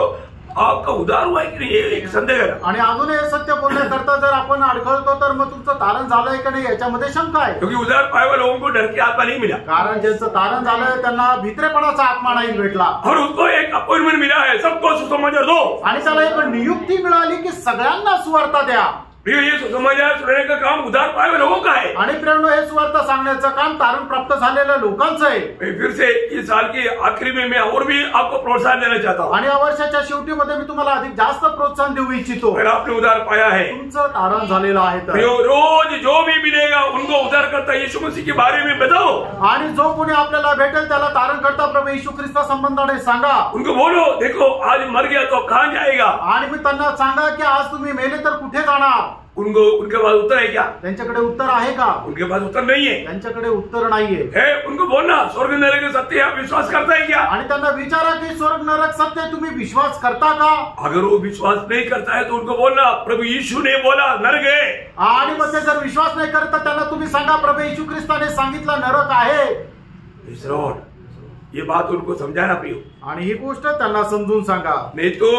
आपका उद्धार हुआ है की नाही एक संदेह आहे. आणि अजून हे सत्य बोलण्याकरता जर आपण अडखळतो तर मग तुमचं तारण झालंय का नाही याच्यामध्ये शंका आहे. क्योंकि उद्धार पाए हुए लोगों को डर के आत्मा नहीं मिला. कारण ज्यांचं तारण झालंय त्यांना भित्रेपणाचा आत्मा नाही भेटला. और उसको एक अपॉइंटमेंट मिला है सबको सुसमाचार दो. आणि त्याला एक नियुक्ती मिळाली की सगळ्यांना सुवार्ता द्या. ये सुसमाचार सुनाने का काम उद्धार पाए हुए लोगों का है. आणि प्रेरणो हे सुवार्ता सांगण्याचं काम तारण प्राप्त झालेल्या लोकांचं आहे. फिर से इस साल के आखिरी में मैं और भी आपको प्रोत्साहन देना चाहता हूँ. आणि या वर्षाच्या शेवटीमध्ये मी तुम्हाला अधिक जास्त प्रोत्साहन देऊ इच्छितो. अगर आपने उद्धार पाया है, तुमचं तारण झालेलं आहे तर रोज जो भी मिलेगा उनको उद्धार करता यीशु मसीह के बारे में बताओ. आणि जो कोणी आपल्याला भेटेल त्याला तारण करता प्रभू येशू ख्रिस्ता संबंधाने सांगा. उनको बोलो देखो आज मर गया तो कहाँ जाएगा. आणि मी त्यांना सांगा की आज तुम्ही मेले तर कुठे जाणार. उनको उनके पास उत्तर है क्या. त्यांच्याकडे उत्तर आहे का. उनके पास उत्तर नहीं है. त्यांच्याकडे उत्तर नाहीये. उनको बोलना स्वर्ग नरक के सत्य आप विश्वास करता है क्या. आणि त्यांना विचारा की स्वर्ग नरक सत्य तुम्ही विश्वास करता का. अगर वो विश्वास नहीं करता है तो उनको बोलना प्रभु यीशु ने बोला नरक है. आणि मग ते जर विश्वास नाही करत तर त्यांना तुम्ही सांगा प्रभू येशू ख्रिस्ताने सांगितलं नरक आहे. ये बात उनको समझाना प्रियो. आणि ही गोष्ट त्यांना समजून सांगा. नहीं तो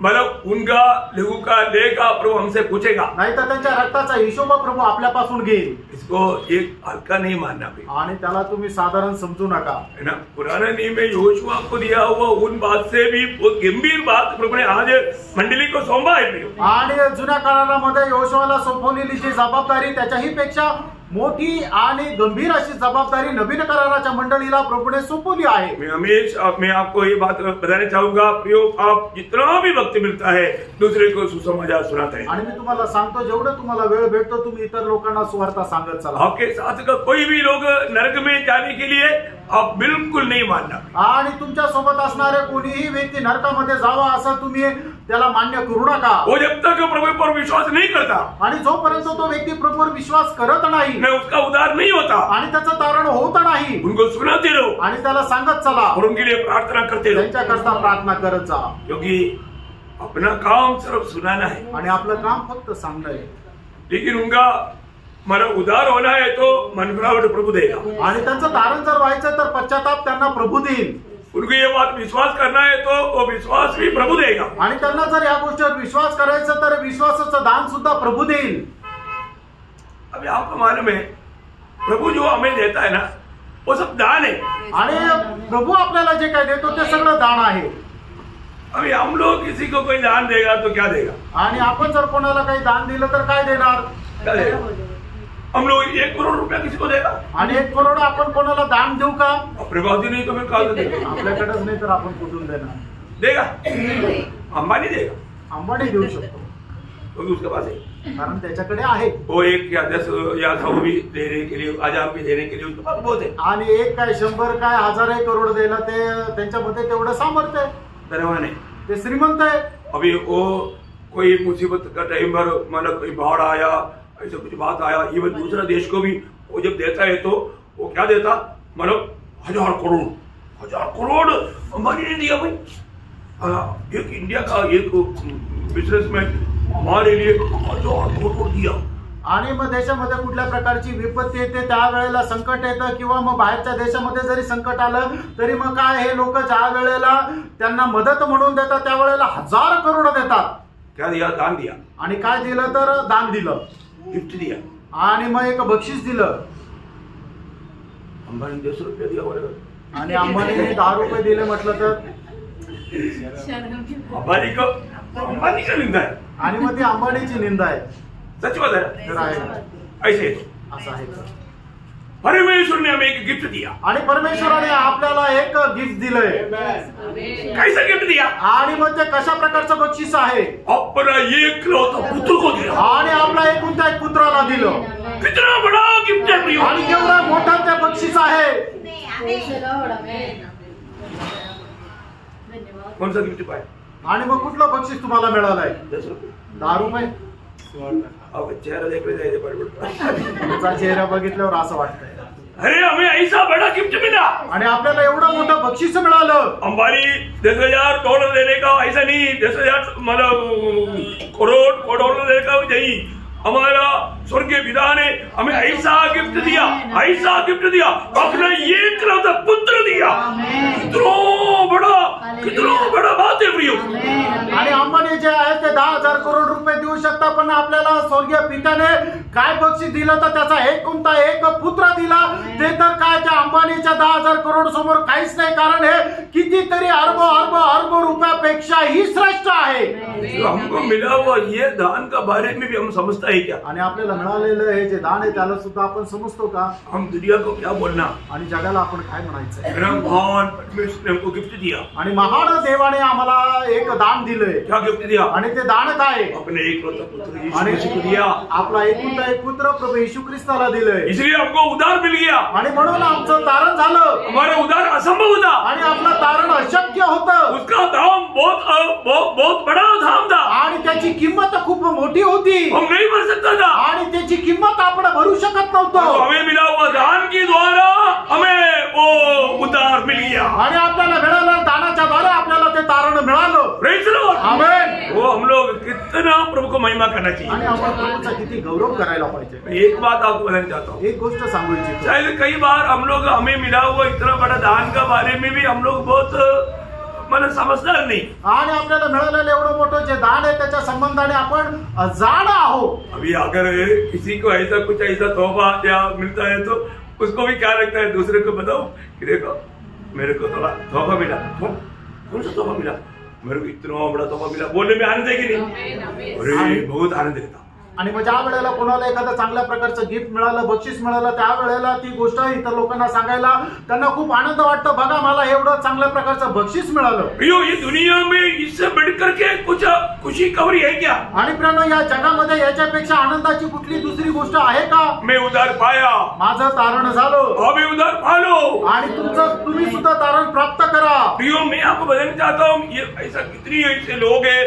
मतलब उनका लहू का लेगा प्रभु हमसे पूछेगा. नाही तर त्यांच्या रक्ताचा हिशोब प्रभु आपल्यापासून घेईल. इसको एक हल्का नहीं मानना प्रियो. आणि त्याला तुम्ही साधारण समजू नका. है ना. पुराने नियम में योशुआ को दिया हुआ उन बात से भी बहुत गंभीर बात प्रभु ने आज मंडली को सौंपा है प्रियो. आणि जुन्या काळामध्ये योशुआला सोपवलेली जी जबाबदारी त्याच्याही पेक्षा मोठी आणि गंभीर अशी जबाबदारी नवीन कराराच्या मंडळीला प्रभूने सोपवली आहे. मैं आपको ये बात बताना चाहूंगा प्रियो, आप जितना भी वक्त मिलता है दूसरे को सुसमाचार सुनाते हैं. आणि मी तुम्हाला सांगतो जेवढं तुम्हाला वेळ भेटतो तुम्ही इतर लोकांना सुवार्ता सांगत चला. आपके साथ का कोई भी लोग नरक में जाने के लिए आप बिल्कुल नहीं मानना. आणि तुमच्या सोबत असणारे कोणीही व्यक्ती नरकामध्ये जावा असं तुम्ही त्याला मान्य करू नका. वो जब तक प्रभु पर विश्वास नहीं करता आणि जोपर्यंत तो व्यक्ती प्रभूवर विश्वास करत नाही उसका उद्धार नहीं होता आणि त्याचं तारण होत नाही. उनको सुनाते रहो आणि त्याला सांगत चला. और उनके लिए प्रार्थना करते रहो. त्यांच्याकरता प्रार्थना करत जा. क्योंकि अपना काम सिर्फ सुनाना है आणि आपलं काम फक्त सांगणं आहे. लेकिन उनका मला उद्धार होना है तो मनफिरावट प्रभु देगा. आणि त्यांचं तारण जर व्हायचं तर पश्चाताप त्यांना प्रभू देईल. उनको ये बात विश्वास करना है तो वो विश्वास भी प्रभु देगा। आणि त्यांना जर या गोष्टीवर विश्वास करायचा तर विश्वासाचं दान सुद्धा प्रभू देईल। अभी आपको मालूम है प्रभु जो हमें देता है ना वो सब दान है, आणि प्रभु आपल्याला जे काय देतो ते सगळं दान आहे। अभी हम लोग किसी को कोई दान देगा तो क्या देगा, आणि आपण जर कोणाला काही दान दिलं तर काय देणार? क्या देगा? हम लोग 1 करोड़ रुपया किसी को देगा आणि 1 करोड आपण कोणाला दान देऊ का? अपने पास ही नहीं तो मैं कहाँ से देगा? आपल्याकडेच नाही तर आपण कुठून देणार? देगा अंबानी देगा, अंबानी देऊ शकतो क्योंकि उसके पास है, कारण त्याच्याकडे आहे। वो 1 या 10 या 100 भी देने के लिए, 1000 भी देने के लिए उसके पास बहुत है। आणि 1 काय 100 काय 1000 करोड द्यायला ते त्यांच्यामध्ये तेवढं सामर्थ्य आहे, धनवान है। ते श्रीमंत आहे। अभी वो कोई मुसीबत का टाइम पर मतलब कोई बाढ़ आया, ऐसा कुछ बात आया, इवन दूसरा देश को भी वो जब देता है तो वो क्या देता, मतलब 1000 करोड़ अंबानी ने दिया भाई। एक इंडिया का एक बिजनेसमैन हमारे लिए 1000 करोड़ दिया। आणि मग देशामध्ये कुठल्या प्रकारची विपत्ती येते त्यावेळेला संकट येतं किंवा मग बाहेरच्या देशामध्ये जरी संकट आलं तरी मग काय हे लोक ज्या वेळेला त्यांना मदत म्हणून देतात त्यावेळेला 1000 करोड देतात। क्या दिया? दान दिया। आणि काय दिलं तर दान दिलं, गिफ्ट दिया, आणि मग एक बक्षीस दिलं। अंबानी 10 रुपया दिया बरोबर, आणि अंबानीने 10 रुपये दिले म्हटलं तर अंबानी का निंदा है, आणि मग ती अंबानीची निंदा आहे। सच बात है, तर आहे ऐसे असं आहे। परमेश्वर ने हमें एक गिफ्ट दिया, आणि परमेश्वराने आपल्याला एक गिफ्ट दिलंय। कैसा गिफ्ट दिया? आणि मग ते कशा प्रकारचं बक्षीस आहे? अपना एकलौता पुत्र को दिया, आणि आपला एकुलता एक पुत्राला दिलं। कितना बड़ा गिफ्ट है प्रियो, आणि केवढा मोठा ते बक्षीस आहे। कौन सा गिफ्ट पाए? आणि मग कुठलं बक्षीस तुम्हाला मिळालंय? 10 रुपये। 10 रुपये। अब चेहरा देख रहे थे बड़े, त्याचा चेहरा बघितल्यावर असं वाटतंय अरे हमें ऐसा बड़ा गिफ्ट मिला, आणि आपल्याला एवढं मोठं बक्षीस मिळालं। अंबानी $10,000 देने का ऐसा नहीं, 10,000 मतलब करोड़ डॉलर देने का नहीं, हमारा स्वर्गीय पिता ने हमें ऐसा गिफ्ट दिया, ऐसा गिफ्ट दिया, अपना एकलौता पुत्र दिया। कितना बड़ा बात है प्रियो। आणि अंबानी जे आहे ते 10,000 करोड रुपये देऊ शकता, पण आपल्याला स्वर्गीय पित्याने काय बक्षीस दिलं तर त्याचा एक पुत्र दिला। ते तर काय त्या अंबानीच्या 10,000 करोड समोर काहीच नाही, कारण हे कितीतरी अर्ब रुपयापेक्षाही श्रेष्ठ आहे। जो हमको मिला हुआ ये दान का बारे में भी हम समझता है क्या? आणि आपल्याला मिळालेलं हे जे दान आहे त्याला सुद्धा आपण समजतो का? हम दुनिया को क्या बोलना, आणि जगाला आपण काय म्हणायचं? महान परमेश्वर ने हमको गिफ्ट दिया, आणि महान देवाने आम्हाला एक दान दिलंय। क्या गिफ्ट दिया? आणि ते दान काय? अपने एकलौता पुत्र यीशु मसीह को दिया। आपला एकुलता एक पुत्र प्रभू येशू ख्रिस्ताला दिलंय, इसलिए हमको उद्धार मिल गया। आणि म्हणून आमचं तारण झालं। हमारा उद्धार असंभव था, आणि आपलं तारण अशक्य होतं। उसका दाम बहुत बड़ा दाम था, आणि त्याची किंमत खूप मोठी होती, हम नहीं भर सकता था, आणि त्याची किंमत आपण भरू शकत नव्हतो। हमें मिला हुआ दान के द्वारा हमें वो उद्धार मिल गया, आणि आपल्याला मिळालं दानाच्या द्वारे आपल्याला ते तारण मिळालं। प्रेज द लॉर्ड, आमेन। वो हम लोग कितना प्रभु को महिमा करना चाहिए, आणि आपण प्रभूचा किती गौरव करायला पाहिजे। मैं एक बात आपको बताना चाहता हूँ, एक गोष्ट सांगू इच्छितो। शायद कई बार हम लोग हमें मिला हुआ इतना बड़ा दान का बारे में भी हम लोग बहुत मतलब समझदार नहीं, आणि आपल्याला मिळालेलं एवढं मोठं जे दान आहे त्याच्या संबंधाने आपण अजाण आहोत। अभी अगर किसी को ऐसा कुछ ऐसा तोहफा या मिलता है तो उसको भी क्या लगता है, दूसरे को बताओ कि देखो मेरे को थोड़ा तोहफा मिला, कौन सा तोहफा मिला, मेरे को इतना बड़ा तोहफा मिला, बोलने में आनंद है कि नहीं? अरे बहुत आनंद देता। आणि मग ज्या वेळेला कोणाला एखादं चांगल्या प्रकारचं गिफ्ट मिळालं, बक्षीस मिळालं, त्यावेळेला ती गोष्ट इतर लोकांना सांगायला त्यांना खूप आनंद वाटतो। बघा मला एवढं चांगल्या प्रकारचं बक्षीस मिळालं। प्रियो, ये दुनिया में इससे बढ़कर के कुछ खुशी खबरी है क्या? आणि प्रियो, या जगामध्ये याच्यापेक्षा आनंदाची कुठली दुसरी गोष्ट आहे का? मैं उद्धार पाया, माझं तारण झालं, अभी उद्धार पालो, आणि तुम्ही सुद्धा तारण प्राप्त करा। प्रियो, मैं आपको बताना चाहता हूँ, ये ऐसा कितनी ऐसे लोग हैं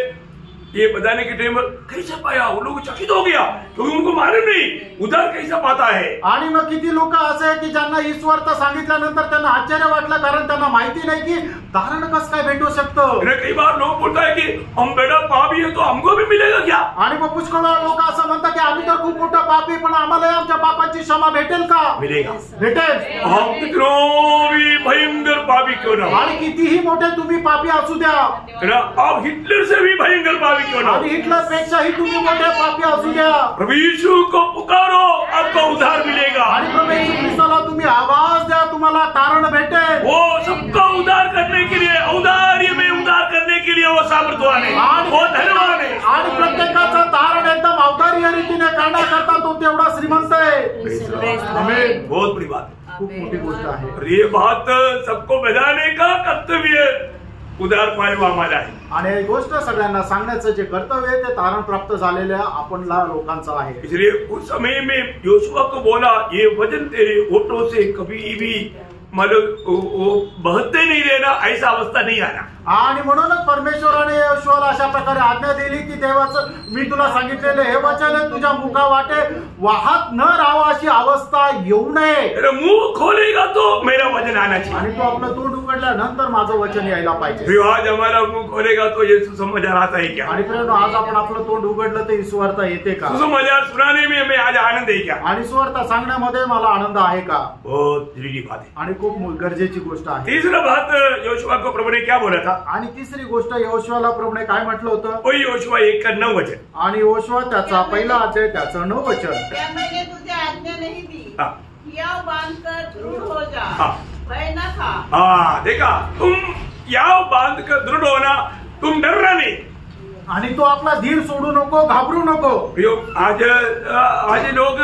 ये बताने के टाइम पर कैसे पाया, वो लोग चकित हो गया क्योंकि उनको मालूम नहीं उधार कैसा पाता है। आणि मग किती लोक असे आहे की ज्यांना ईश्वर सांगितल्यानंतर त्यांना आश्चर्य वाटलं, कारण त्यांना माहिती नाही की तारण कसं काय भेटू शकतं। कई बार लोग बोलता है कि हम बड़ा पापी है तो हमको भी मिलेगा क्या। आणि मग पुष्कळ लोक असं म्हणतात की आम्ही तर खूप मोठा पापी, पण आम्हाला आमच्या पापाची क्षमा भेटेल का? मिलेगा, भेटेल। हम कितनों भी भयंकर पापी क्यों ना, आणि कितीही मोठे तुम्ही पापी असू द्या, आप हिटलर से भी भयंकर पापी क्यों ना, आणि हिटलर पेक्षाही तुम्ही मोठे पापी असू द्या, प्रभु यीशु को पुकारो आपको उद्धार मिलेगा। आणि प्रभू येशू ख्रिस्ताला तुम्ही आवाज द्या, तुम्हाला तारण भेटेल। वो सबका उद्धार करने के लिए, औदार्य में उद्धार करने के लिए वो सामर्थ्यवान है, वो धनवान है। आणि प्रत्येकाचं तारण एकदम औदार्य रीतीने करण्याकरता तो तेवढा श्रीमंत आहे। आमीन। बहुत बड़ी बात है, खूप मोठी गोष्ट आहे। और ये बात सबको बजाने का कर्तव्य उद्धार पाए वो हमारा है। आणि ही गोष्ट सगळ्यांना सांगण्याचं जे कर्तव्य आहे ते तारण प्राप्त झालेल्या आपणला लोकांचं आहे। इसलिए उस समय में योशुआ को बोला, ये वचन तेरे होठों से कभी भी मतलब वो बहते नहीं रहना, ऐसा अवस्था नहीं आना। आणि म्हणूनच परमेश्वराने योशुआला अशा प्रकारे आज्ञा दिली की देवाचं मी तुला सांगितलेले हे वचन तुझ्या मुखा वाटे वाहत न राहावं अशी अवस्था येऊ नये। तेरा मुंह खोलेगा तो मेरा वचन आना चाहिए, आणि तो आपलं तोंड उघडल्यानंतर माझं वचन यायला पाहिजे। आज हमारा मुंह खोलेगा तो ये सुसमाचार आता है क्या? आणि प्रेरणा आज आपण आपलं तोंड उघडलं तर ईश्वरता येते का? सुसमाचार सुनाने में हमें आज आनंद है क्या? आणि ईश्वरता सांगण्यामध्ये मला आनंद आहे का? बहुत जरूरी बात है आणि खूप गरजेची गोष्ट आहे। तीसरा बात योशुआ को प्रभु ने क्या बोला था? आणि तिसरी गोष्ट योशुआला प्रभूने काय म्हटलं होतं? वही योशुआ 1:9 वचन, आणि योशुआ त्याचा पहिला अध्याय त्याचं 9 वचन। क्या मैंने तुझे आज्ञा नहीं दी, हियाव बांधकर दृढ़ हो जा, भय न खा। हाँ देखा, तुम याव बांध कर दृढ़ होना, तुम डरना नहीं। आणि तो आपला धीर सोडू नको, घाबरू नको। आज लोग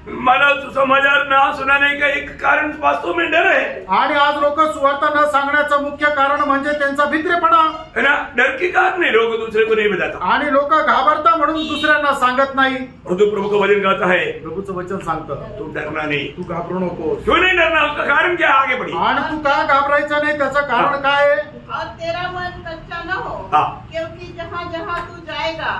मला सुसमाचार ना सुनाने का एक कारण वास्तव में डर है। आणि आज लोक सुवार्ता न सांगण्याचं मुख्य कारण म्हणजे त्यांचा भित्रेपणा है ना। डर के कारण नहीं लोग दूसरे को नहीं बताता, आणि लोक घाबरता म्हणून दुसऱ्यांना सांगत नाही। और तो प्रभु का वचन कहता है, प्रभूचं वचन सांगतं तू डरना नहीं, तू घाबरू नको। क्यों नहीं डरना? उसका कारण क्या? आगे बढ़ी। आणि तू का घाबरायचं नाही त्याचं कारण काय आहे? और तेरा मन कच्चा न हो, क्योंकि जहाँ जहाँ तू जाएगा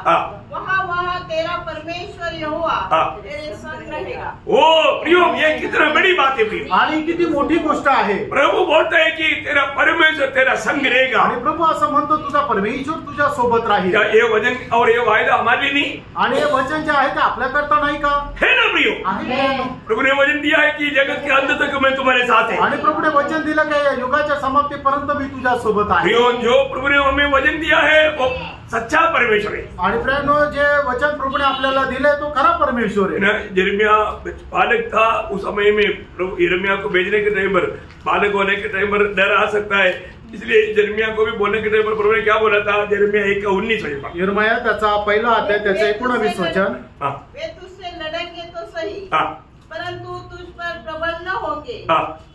वहाँ वहाँ तेरा परमेश्वर यहोवा तेरे संग रहेगा। ओ प्रियो, ये कितना बड़ी बात है प्रियो, आणि किती मोठी गोष्ट आहे। प्रभु बोलता है कि तेरा परमेश्वर तेरा संग रहेगा। आणि प्रभू असं म्हणतो तुझा परमेश्वर तुझ्या सोबत राहील। क्या ये वचन और ये वायदा हमारे नहीं? आणि हे वचन जे आहे ते आपल्याकरता नाही का? है ना प्रियो? प्रभु ने वचन दिया है कि जगत के अंत तक मैं तुम्हारे साथ है। आणि प्रभूने वचन दिलं की या युगाच्या समाप्तीपर्यंत मी तुझ्या सोबत आहे। प्रियो, जो प्रभु ने हमें वचन दिया है वो सच्चा परमेश्वर है। आणि प्रेरणो जे वचन प्रभूने आपल्याला दिले तो खरा परमेश्वर है। यिर्मयाह बालक था, उस समय में प्रभु यिर्मयाह को भेजने के टाइम पर, बालक होने के टाइम पर डर आ सकता है, इसलिए यिर्मयाह को भी बोलने के टाइम पर प्रभु ने क्या बोला था? यिर्मयाह 1:19 वचन, यिर्मयाह त्याचा पहिला अध्याय त्याचं 19 वचन। वे तुझसे लड़ेंगे तो सही, परंतु तुझ पर प्रबल न होंगे,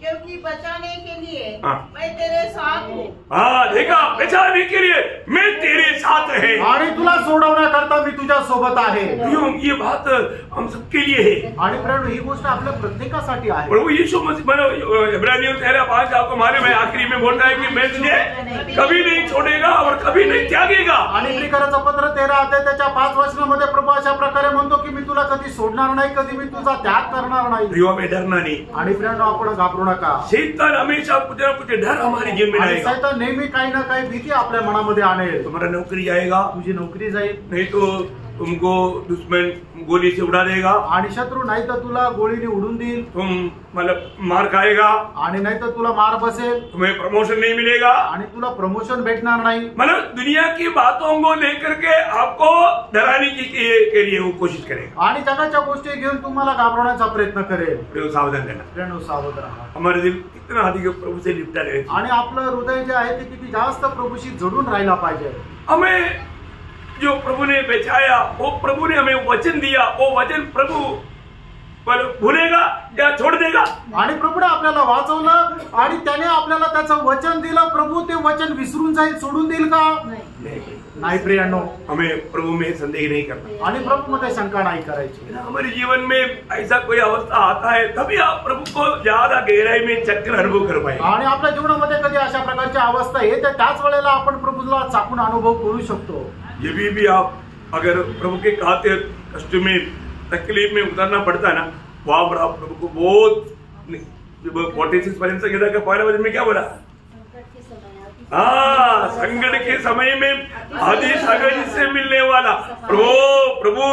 क्योंकि बचाने के लिए मैं तेरे साथ हूँ। देखा, बचाने के लिए मैं तेरे साथ है, आणि तुला सोडवण्याकरता मी तुझ्या सोबत आहे। ये बात हम सबके लिए है। आणि प्रेरणो ही गोष्ट आपल्या प्रत्येकासाठी आहे। प्रभु यीशु मसीह इब्रानियों 13:5 आपको मालूम है, आखिरी में बोलता है कि मैं तुझे कभी नहीं छोड़ेगा और कभी नहीं त्यागेगा। आणि प्रिकराचं पत्र 13 अध्याय त्याच्या 5 वचनामध्ये प्रभू अशा प्रकारे म्हणतो की मी तुला कधी सोडणार नाही, कधी मी तुझा त्याग करणार नाही। प्रियो, में डरना नहीं। आणि प्रेरणो आपण घाबरू नका। शैतान हमेशा कुछ ना कुछ डर हमारे जीवन में लाएगा। शैतान नेहमी काही ना काही भीती आपल्या मनामध्ये आणेल। तुम्हारा नौकरी जाएगा, तुझी नोकरी जाईल, नहीं तो तुमको दुश्मन गोली से उड़ा देगा, आणि शत्रू नाही तर तुला गोळीने उडून देईल, तुम मतलब मार खाएगा, आणि नाही तर तुला मार बसेल, तुम्हें प्रमोशन नहीं मिलेगा, आणि तुला प्रमोशन भेटणार नाही। मतलब दुनिया की बातों को लेकर के आपको डराने के लिए वो कोशिश करेगा, आणि जगाच्या गोष्टी घेऊन तुम्हाला घाबरवण्याचा प्रयत्न करेल। सावधान रहना, प्रेरणो सावध राहा। हमारे दिल कितना अधिक प्रभु से लिपटा रहे, आणि आपलं हृदय जे आहे ते किती जास्त प्रभूशी जोडून राहायला पाहिजे। हमें जो प्रभु ने बचाया, वो प्रभु ने हमें वचन दिया, वो वचन प्रभु पर भूलेगा या छोड़ देगा? आणि प्रभूने आपल्याला वाचवलं आणि त्याने आपल्याला त्याचं वचन दिलं, प्रभू ते वचन विसरून जाईल, सोडून देईल का? नाही प्रियांनो, हमें प्रभु में संदेह नहीं करना, आणि प्रभू मध्ये शंका नाही करायची। हमारे जीवन में ऐसा कोई अवस्था आता है तभी आप प्रभु को ज्यादा गहराई में चक्कर अनुभव कर पाए। आणि आपल्या जीवनामध्ये कधी अशा प्रकारची अवस्था येते त्याच वेळेला आपण प्रभूला चाकून अनुभव करू शकतो। ये भी आप अगर प्रभु के खातिर कष्ट में तकलीफ में उतरना पड़ता ना, वहां पर आप प्रभु को बहुत 46 पर्यंत गीता का पहला वचन में क्या बोला? हाँ, संकट के समय में आदि सागर से मिलने वाला प्रभु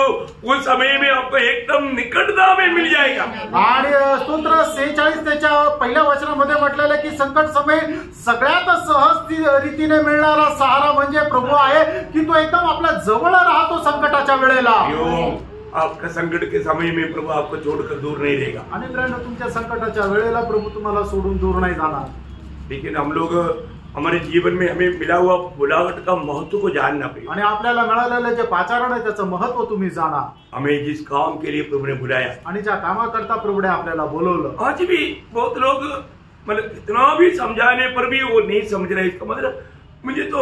उस समय में आपको एकदम निकटता में मिल जाएगा। आणि स्तोत्र 46 त्याच्या पहिल्या वचनामध्ये म्हटलेलं की संकट समय सगळ्यात सहज रीतीने मिळणारा सहारा म्हणजे प्रभू आहे, की तो एकदम आपल्या जवळ राहतो संकटाच्या वेळेला। आपका संकट के समय में प्रभु आपको छोड़कर दूर नहीं रहेगा। आणि मित्रांनो, तुमच्या संकटाच्या वेळेला प्रभु तुम्हाला सोडून दूर नहीं जाणार। लेकिन हम लोग हमारे जीवन में हमें मिला हुआ बुलाहट का महत्व को जानना पड़ेगा। आणि आपल्याला मिळालेलं जे पाचारण आहे त्याचं महत्व तुम्ही जाणा। हमें जिस काम के लिए प्रभु ने बुलाया आणि ज्या कामाकरता प्रभुने आपल्याला बोलवलं, आज भी बहुत लोग मतलब कितना भी समझाने पर भी वो नहीं समझ रहे। इसका मतलब मुझे तो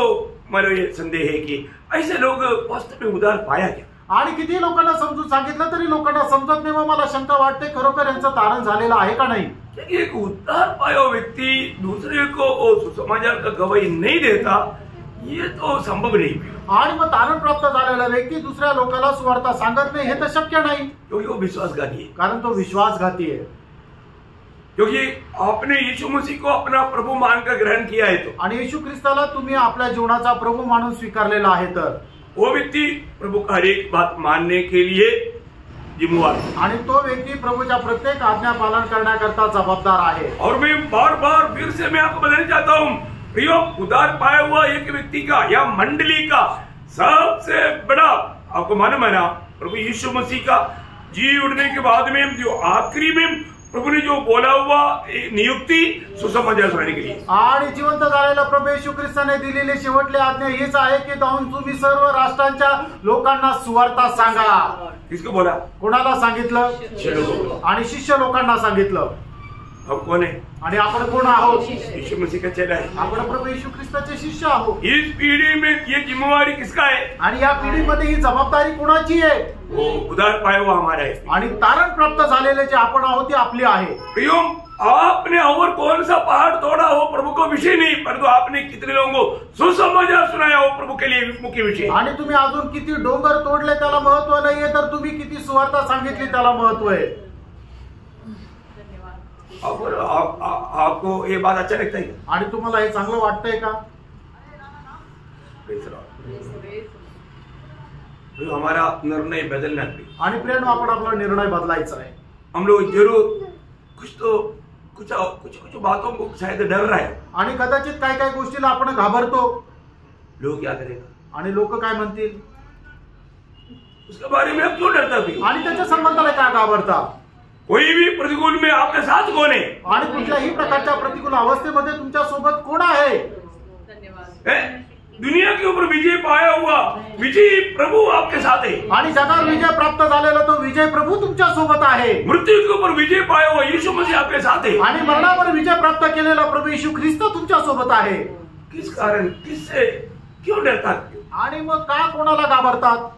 मतलब ये संदेह है कि ऐसे लोग वास्तव में उद्धार पाया क्या? आणि किती लोकांना समजून सांगितलं तरी लोकांना समजत नाही। मला शंका वाटते खरोखर यांचं तारण झालेलं आहे का नाही। एक उद्धार पाया व्यक्ति दूसरे को सुसमाचार का गवाही नहीं देता, ये तो संभव नहीं। आणि मग तारण प्राप्त झालेला व्यक्ती दुसऱ्या लोकांना सुवार्ता सांगत नाही, हे तर शक्य नाही, क्योंकि वो विश्वासघाती है। कारण तो विश्वासघाती आहे। क्योंकि आपने यीशु मसीह को अपना प्रभु मानकर ग्रहण किया है तो, आणि येशू ख्रिस्ताला तुम्ही आपल्या जीवनाचा प्रभू मानून स्वीकारलेला आहे, तर वो व्यक्ति प्रभु का हर एक बात मानने के लिए जिम्मेवार है। आणि तो व्यक्ती प्रभूच्या प्रत्येक आज्ञा पालन करण्याकरता जबाबदार आहे। और मैं बार बार फिर से मैं आपको बताना चाहता हूँ, प्रियो, उद्धार पाया हुआ एक व्यक्ति का या मंडली का सबसे बड़ा आपको मालूम है ना, प्रभु यीशु मसीह का जी उठने के बाद में जो आखिरी में प्रभु ने जो बोला हुआ नियुक्ति सुसमाचार सुनाने के लिए, आणि जिवंत झालेला प्रभू येशू ख्रिस्ताने दिलेली शेवटली आज्ञा हीच आहे की जाऊन तुम्ही सर्व राष्ट्रांच्या लोकांना सुवार्ता सांगा। किसको बोला? कोणाला सांगितलं? आणि शिष्य लोकांना सांगितलं। हम कौन है? आणि आपण कोण आहोत? यीशु मसीह का चेला है। आपण प्रभू येशू ख्रिस्ताचे शिष्य आहोत। इस पीढ़ी में ये जिम्मेवारी किसका है? आणि या पिढीमध्ये ही जबाबदारी कोणाची आहे? वो उद्धार पाया हुआ हमारा है। आणि तारण प्राप्त झालेले जे आपण आहोत ती आपली आहे। प्रियो, आपने और कौन सा पहाड़ तोड़ा हो प्रभु को विषय नहीं, परंतु आपने कितने लोगों को सुसमाचार सुनाया हो प्रभु के लिए मुख्य विषय। आणि तुम्ही अजून किती डोंगर तोडले त्याला महत्व नाहीये, तर तुम्ही किती सुवार्ता सांगितली त्याला महत्व आहे। आपको ये बात अच्छा लगता है? आणि तुम्हाला हे चांगलं वाटतंय का? हमारा निर्णय बदलना चाहिए। आणि प्रेम, आपण आपला निर्णय बदलायचा आहे। हम लोग जरूर कुछ बातों को शायद डर रहा है, आणि कदाचित काय काय गोष्टीला आपण घाबरतो। लोग क्या करेगा, आणि लोक काय म्हणतील, उसके बारे में आप क्यों डरता भी? आणि त्याच्या संबंधाला काय घाबरता? कोई भी प्रतिकूल में आपके साथ कौन है? आणि कुठल्याही प्रकारच्या प्रतिकूल अवस्थेमध्ये तुमच्या सोबत कोण आहे? दुनिया के ऊपर विजय पाया हुआ विजय प्रभु आपके साथ है। आणि जगावर विजय प्राप्त झालेला तो विजय प्रभू तुमच्या सोबत आहे। मृत्यु के ऊपर विजय पाया हुआ यीशु मसीह आपके साथ है। आणि मरणावर विजय प्राप्त केलेला प्रभू येशू ख्रिस्त तुमच्या सोबत आहे। किस कारण, किससे, क्यों डरतात? आणि मग का कोणाला घाबरतात?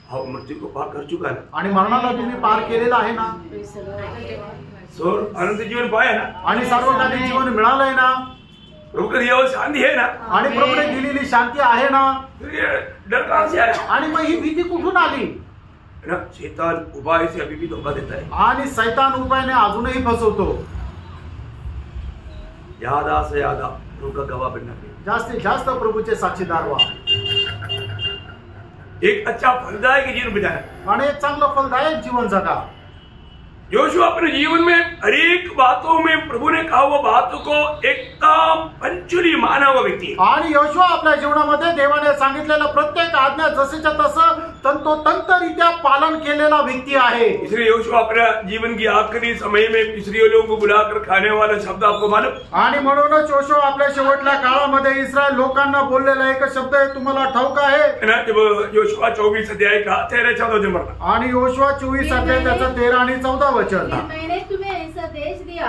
हा मृत्यू को पार कर चुका ना, आणि मरणाला तुम्ही पार केलेला आहे ना, सर अनंत जीवन पाया ना, आणि सार्वकालिक जीवन मिळालंय ना, प्रभु का दिया हुआ शांति है ना, आणि प्रभूने दिलेली शांती आहे ना, फिर ये डर कहां से आया? आणि मग ही भीती कुठून आली? ना शैतान उपाय से अभी भी धोखा देता है, आणि शैतान उपायाने अजूनही फसवतो। ज्यादा से ज्यादा प्रभु का गवाह बनना चाहिए, जास्तीत जास्त प्रभूचे साक्षीदार व्हा, एक अच्छा फलदायक जीवन बिताना, आणि एक चांगलं फलदायक जीवन जगा। योशुआ अपने जीवन में हर एक बातों में प्रभु ने कहा हुआ बातों को एकदम पंचुली माना हुआ व्यक्ती है। आणि योशुआ आपल्या जीवनामध्ये देवाने सांगितलेलं प्रत्येक आज्ञा जसेच्या तसं तंतोतंतरित्या पालन केलेला व्यक्ती आहे। इसलिए योशुआ अपने जीवन की आखिरी समय में इस्राएलियों को बुलाकर खाने वाला शब्द आपको मालूम? आणि म्हणूनच योशुआ आपल्या शेवटल्या काळामध्ये इस्रायल लोकांना बोललेला एक शब्द आहे, तुम्हाला ठाऊक आहे ना, जब योशुआ 24 अध्याय का 13-14 नंबर, आणि योशुआ 24 अध्याय त्याचा 13 आणि 14 वचन। मैंने तुम्हें ऐसा देश दिया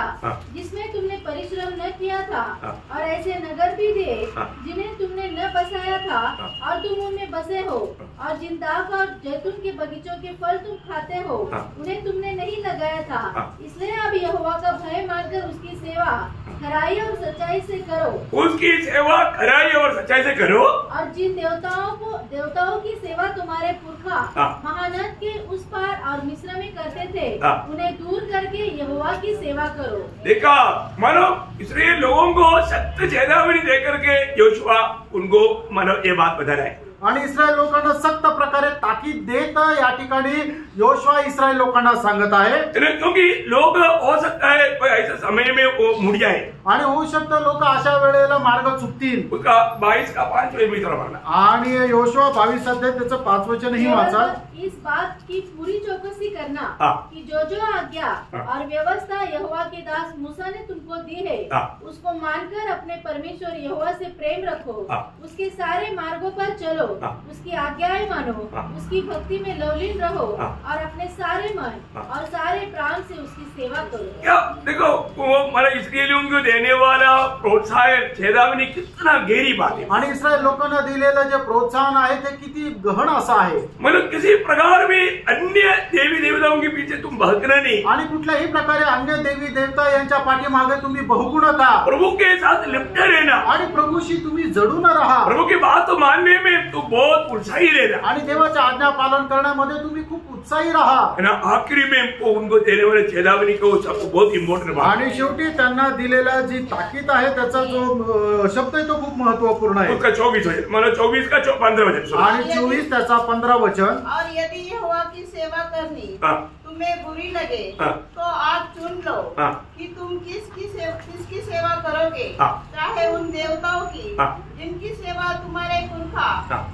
जिसमें तुमने परिश्रम न किया था और ऐसे नगर भी दिए जिन्हें तुमने न बसाया था और तुम उनमें बसे हो, और जिन दाख और जैतून के बगीचों के फल तुम खाते हो उन्हें तुमने नहीं लगाया था। इसलिए अब यहोवा का भय मानकर उसकी सेवा खराई और सच्चाई से करो, उसकी सेवा खराई और सच्चाई से करो। और जिन देवताओं की सेवा तुम्हारे पुरखा महानद के उस पार और मिस्र में करते थे उन्हें दूर करके यहोवा की सेवा करो। देखा, मानो इस्राएल लोगों को सत्य चेतावनी देकर के योशुआ उनको मानो ये बात बता रहा है, आणि इस्रायल लोकांना सक्त प्रकारे ताकीद देत या ठिकाणी योशुआ इस्रायल लोकांना सांगत आहे, क्योंकि लोग हो सकता है कोई ऐसे समय में वो मुड़ जाए आणि होऊ शकतं लोक अशा वेळेला मार्ग चुकतील। उसका 22 का 5 मी जरा मारना आणि योशुआ 22 अध्याय त्याचं 5 वचनही वाचा। इस बात की पूरी चौकसी करना कि जो आज्ञा और व्यवस्था यहोवा के दास मूसा ने तुमको दी है उसको मानकर अपने परमेश्वर यहोवा से प्रेम रखो, उसके सारे मार्गों पर चलो, उसकी आज्ञाएं मानो, उसकी भक्ति में लवलीन रहो और अपने सारे मन और सारे प्राण से उसकी सेवा करो। क्या देखो, वो मला इस्राएलियों को देने वाला प्रोत्साहन चेतावनी कितना गहरी बात है, आणि इस्रायल लोकांना दिलेलं जे प्रोत्साहन आहे ते किती गहन असं आहे। मतलब किसी प्रकार भी अन्य देवी देवताओं के पीछे तुम भटकना नहीं, आणि कुठल्याही प्रकारे अन्य देवी देवता यांच्या पाठीमागे तुम्ही बहकू नका, प्रभु के साथ लिपटे रहना आणि प्रभूशी तुम्ही जडून राहा, प्रभु की बात मानने में तू बहुत उत्साही रहना, आणि देवाच्या आज्ञा पालन करण्यामध्ये तुम्ही खूप उत्साही राहा। है ना। आखिरी में उनको देने वाले चेतावनी को सबको बहुत इम्पोर्टेंट बात, आणि शेवटी त्यांना दिलेला जी ताकीद आहे त्याचा जो शब्द आहे तो खूप महत्वपूर्ण आहे। उसका 24 वचन, मतलब 24 का 15 वचन आणि 24 त्याचा 15 वचन। और यदि यहोवा की सेवा करनी तुम्हें बुरी लगे तो आज चुन लो कि तुम किसकी सेवा करोगे, चाहे उन देवताओं की जिनकी सेवा तुम्हारे पुरखा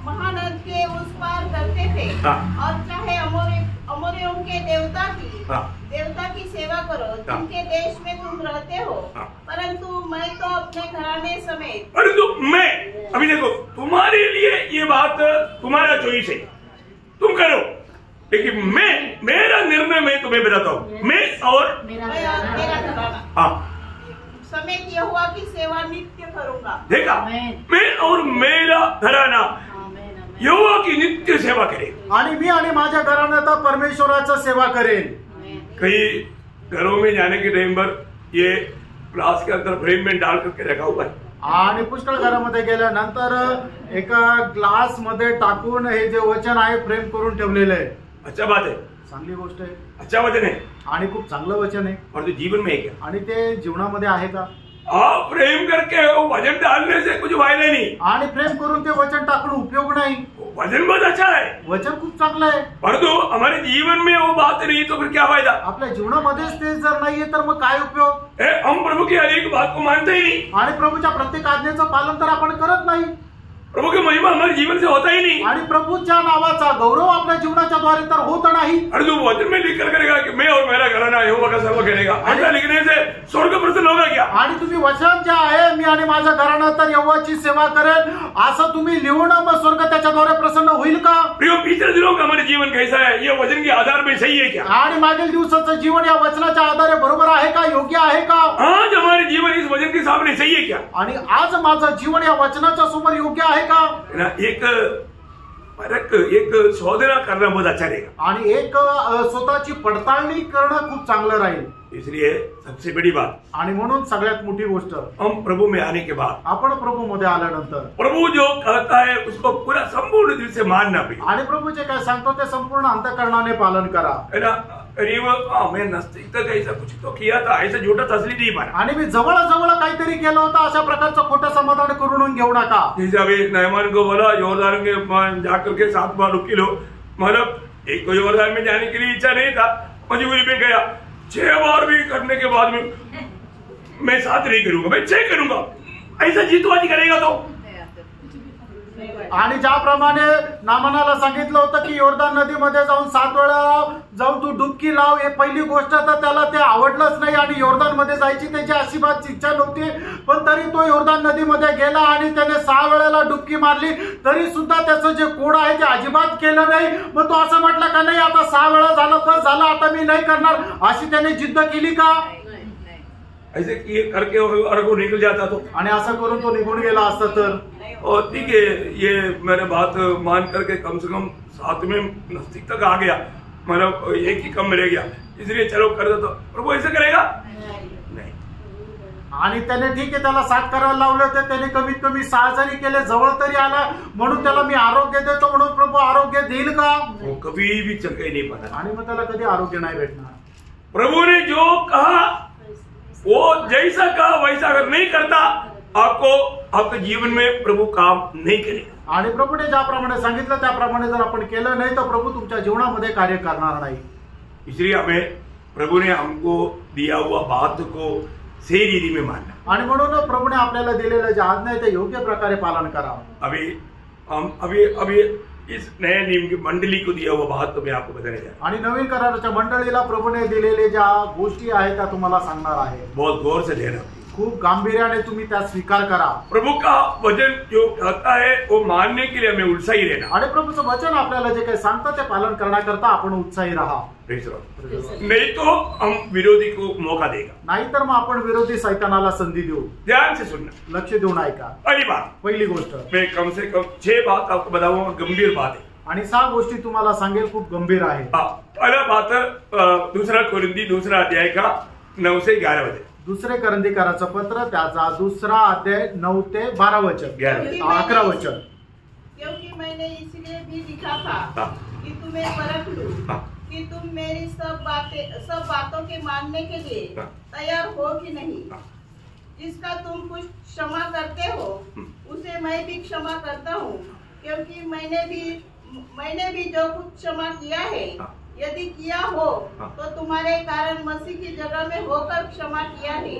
महानद के उस पार करते थे, और चाहे अमोरियों के देवता की सेवा करो जिनके देश में तुम रहते हो, परंतु मैं तो अपने घराने समेत, परंतु मैं, अभी देखो तुम्हारे लिए ये बात तुम्हारा चॉइस है, तुम करो, लेकिन मेरा निर्णय मैं तुम्हें बताता हूँ, मैं और मेरा घराना समेत यहोवा की सेवा नित्य करूंगा। देखा, मैं और मेरा घराना यहोवा की नित्य सेवा करेगा, आणि मी आणि माझ्या घराण्यात परमेश्वराचं सेवा करेन। कई घरों में जाने के टाइम पर ये ग्लास के अंदर फ्रेम में डाल करके रखा हुआ है, आणि पुष्कळ घरामध्ये गेल्यानंतर एका ग्लास मध्ये टाकून हे जे वचन आहे फ्रेम करून ठेवलेलं आहे। अच्छा बात है, चांगली गोष्ट आहे, अच्छा वचन है, आणि खूप चांगलं वचन आहे। और तो जीवन में है क्या, आणि ते जीवनामध्ये आहे का? आप प्रेम करके वो वचन डालने से कुछ फायदा नहीं, आणि प्रेम करून ते वचन टाकून उपयोग नाही। वचन बहुत अच्छा है, वचन खूप चांगलं आहे, परंतु हमारे जीवन में वो बात नहीं तो फिर क्या फायदा? आपल्या जीवनामध्येच ते जर नाहीये तर मग काय उपयोग? हम प्रभु की हर एक बात को मानते ही नहीं, आणि प्रभूच्या प्रत्येक आज्ञेचं पालन तर आपण करत नाही, प्रभु की महिमा हमारे जीवन से होता ही नहीं, आणि प्रभूच्या नावाचा गौरव आपल्या जीवनाच्या द्वारे तर होत नाही। अरे तू वचन में लिख कर करेगा कि मैं और मेरा घराना यहोवा का सेवा करेगा, ऐसा लिखने से स्वर्ग प्रसन्न होगा क्या? आणि तुम्ही वचन जे आहे मी आणि माझ्या घराणं तर यहोवाची सेवा करेल असं तुम्ही लिहून मग स्वर्ग त्याच्याद्वारे प्रसन्न होईल का? प्रियो, पिछले दिनों का हमारे जीवन कैसा है, ये वचन के आधार में सही है क्या? आणि मागील दिवसाचं जीवन या वचनाच्या आधारे बरोबर आहे का, योग्य आहे का? आज हमारे जीवन इस वचन के सामने सही है क्या? आणि आज माझं जीवन या वचनाच्या समोर योग्य आहे का? एक फरक, एक शोधना करना बहुत अच्छा रहेगा, आणि एक स्वतःची पडताळणी करणं खूप चांगलं राहील। इसलिए सबसे बड़ी बात, आणि म्हणून सगळ्यात मोठी गोष्ट, हम प्रभु में आने के बाद आपण प्रभू मध्ये आल्यानंतर प्रभु जो कहता है उसको पूरा संपूर्ण दिल से मानना भी, आणि प्रभू जे काय सांगतो ते संपूर्ण अंतःकरणाने पालन करा। है ना। करीब मैं नजदीक तक ऐसा कुछ तो किया था, ऐसा झूठा तसली नहीं माना, आणि मी जवळ काहीतरी केलं होतं अशा प्रकारचं खोटं समाधान करून घेऊ नका। जैसे अभी नयमान को बोला योरदान के जाकर के 7 बार रुकी लो, मतलब एक को योरदान में जाने के लिए इच्छा नहीं था, मजबूरी में गया, 6 बार भी करने के बाद में मैं 7 नहीं करूंगा, मैं 6 करूंगा, ऐसा जीतबाजी करेगा तो। आणि ज्याप्रमाणे नामानाला सांगितलं होतं की योर्दान नदीमध्ये जाऊन 7 वेळा जाऊन तू डुबकी लाव, हे पहिली गोष्ट तर त्याला ते आवडलंच नाही आणि योर्दान मध्ये जायची त्याची अजिबात इच्छा नव्हती, पण तरी तो योर्दान नदीमध्ये गेला आणि त्याने 6 वेळेला डुबकी मारली, तरी सुद्धा त्याचं जे कोड आहे ते अजिबात केलं नाही। मग तो असं म्हटलं का नाही आता 6 वेळा झालं बस झालं, आता मी नाही करणार, अशी त्याने जिद्द केली का? ऐसे किए करके और वो निकल जाता तो, आणि असं करून तो निघून गेला असता तर, और ठीक है ये मैंने बात मान करके कम से कम साथ में नजदीक तक आ गया, मतलब एक ही कम रह गया, इसलिए चलो कर देता, प्रभु ऐसे करेगा नहीं। आणि त्याने ठीक आहे त्याला 7 करायला लावले होते, त्याने कमीत कमी 6 जरी केले, जवळ तरी आला म्हणून त्याला मी आरोग्य देतो म्हणून प्रभू आरोग्य देईल का? वो कभी भी चंगे नहीं बना। आणि मग त्याला कधी आरोग्य नाही भेटणार। प्रभु ने जो कहा वो जैसा कहा वैसा अगर नहीं करता, आपको आपके जीवन में प्रभु काम नहीं करेगा। आणि प्रभूने ज्याप्रमाणे सांगितलं त्याप्रमाणे जर आपण केलं नाही तर प्रभू तुमच्या जीवनामध्ये कार्य करणार नाही। इसलिए हमें प्रभु ने हमको दिया हुआ बात को सही रीति में मानना, आणि म्हणून प्रभूने आपल्याला दिलेलं जे आज्ञा आहे ते योग्य प्रकारे पालन करावं। अभी इस नए नियम की मंडली को दिया हुआ बात तो मैं आपको बताने जा रहा हूं। आणि नवीन कराराच्या मंडळीला प्रभूने दिलेले ज्या गोष्टी आहेत त्या तुम्हाला सांगणार आहे। बहुत गौर से लेना, खूप गांभीर्याने तुम्ही त्या स्वीकार करा। प्रभु का वचन जो कहता है वो मानने के लिए हमें उत्साही रहना, आणि प्रभूचं वचन आपल्याला जे काही सांगतं ते पालन करण्याकरता आपण उत्साही राहा। नहीं तो हम विरोधी को मौका देगा, नाहीतर मग आपण विरोधी शैतानाला संधी देऊ। ध्यान से सुनना, लक्ष देऊन ऐका। पहली बात, पहिली गोष्ट, मैं कम से कम 6 बात आपको बताऊंगा, गंभीर बात है, आणि 6 गोष्टी तुम्हाला सांगेल, खूप गंभीर आहे। पहला बात दूसरा कोरिन्थी 2 अध्याय का 9 से 11 वचन, दुसरे करंदीकाराचं पत्र त्याचा 2 अध्याय 9 ते 12 वचन, 11 वचन। क्योंकि मैंने इसलिए भी लिखा था कि तुम्हें परख लूं कि तुम मेरी सब बातों के मानने के लिए तैयार हो कि नहीं। जिसका तुम कुछ क्षमा करते हो उसे मैं भी क्षमा करता हूँ, क्योंकि मैंने भी जो कुछ क्षमा किया है, यदि किया हो तो तुम्हारे कारण मसीह की जगह में होकर क्षमा किया है,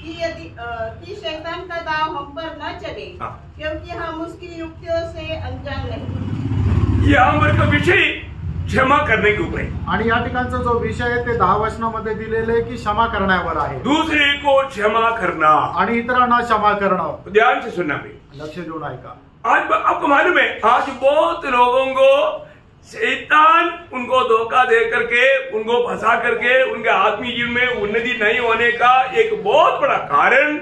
कि शैतान का दाव हम पर न चले, क्योंकि हम उसकी युक्तियों से अनजान नहीं। यहाँ पर का विषय क्षमा करने के ऊपर है, आणि या ठिकाणचा जो विषय आहे ते 10 वचनामध्ये दिलेले आहे की क्षमा करण्यावर आहे। दूसरे को क्षमा करना आणि इतरांना क्षमा करणं। ध्यान से सुनना भाई, लक्ष देऊन ऐका। आज आपको मालूम है, आज बहुत लोगों को शैतान उनको धोखा दे करके, उनको फंसा करके उनके आत्मीय जीवन में उन्नति नहीं होने का एक बहुत बड़ा कारण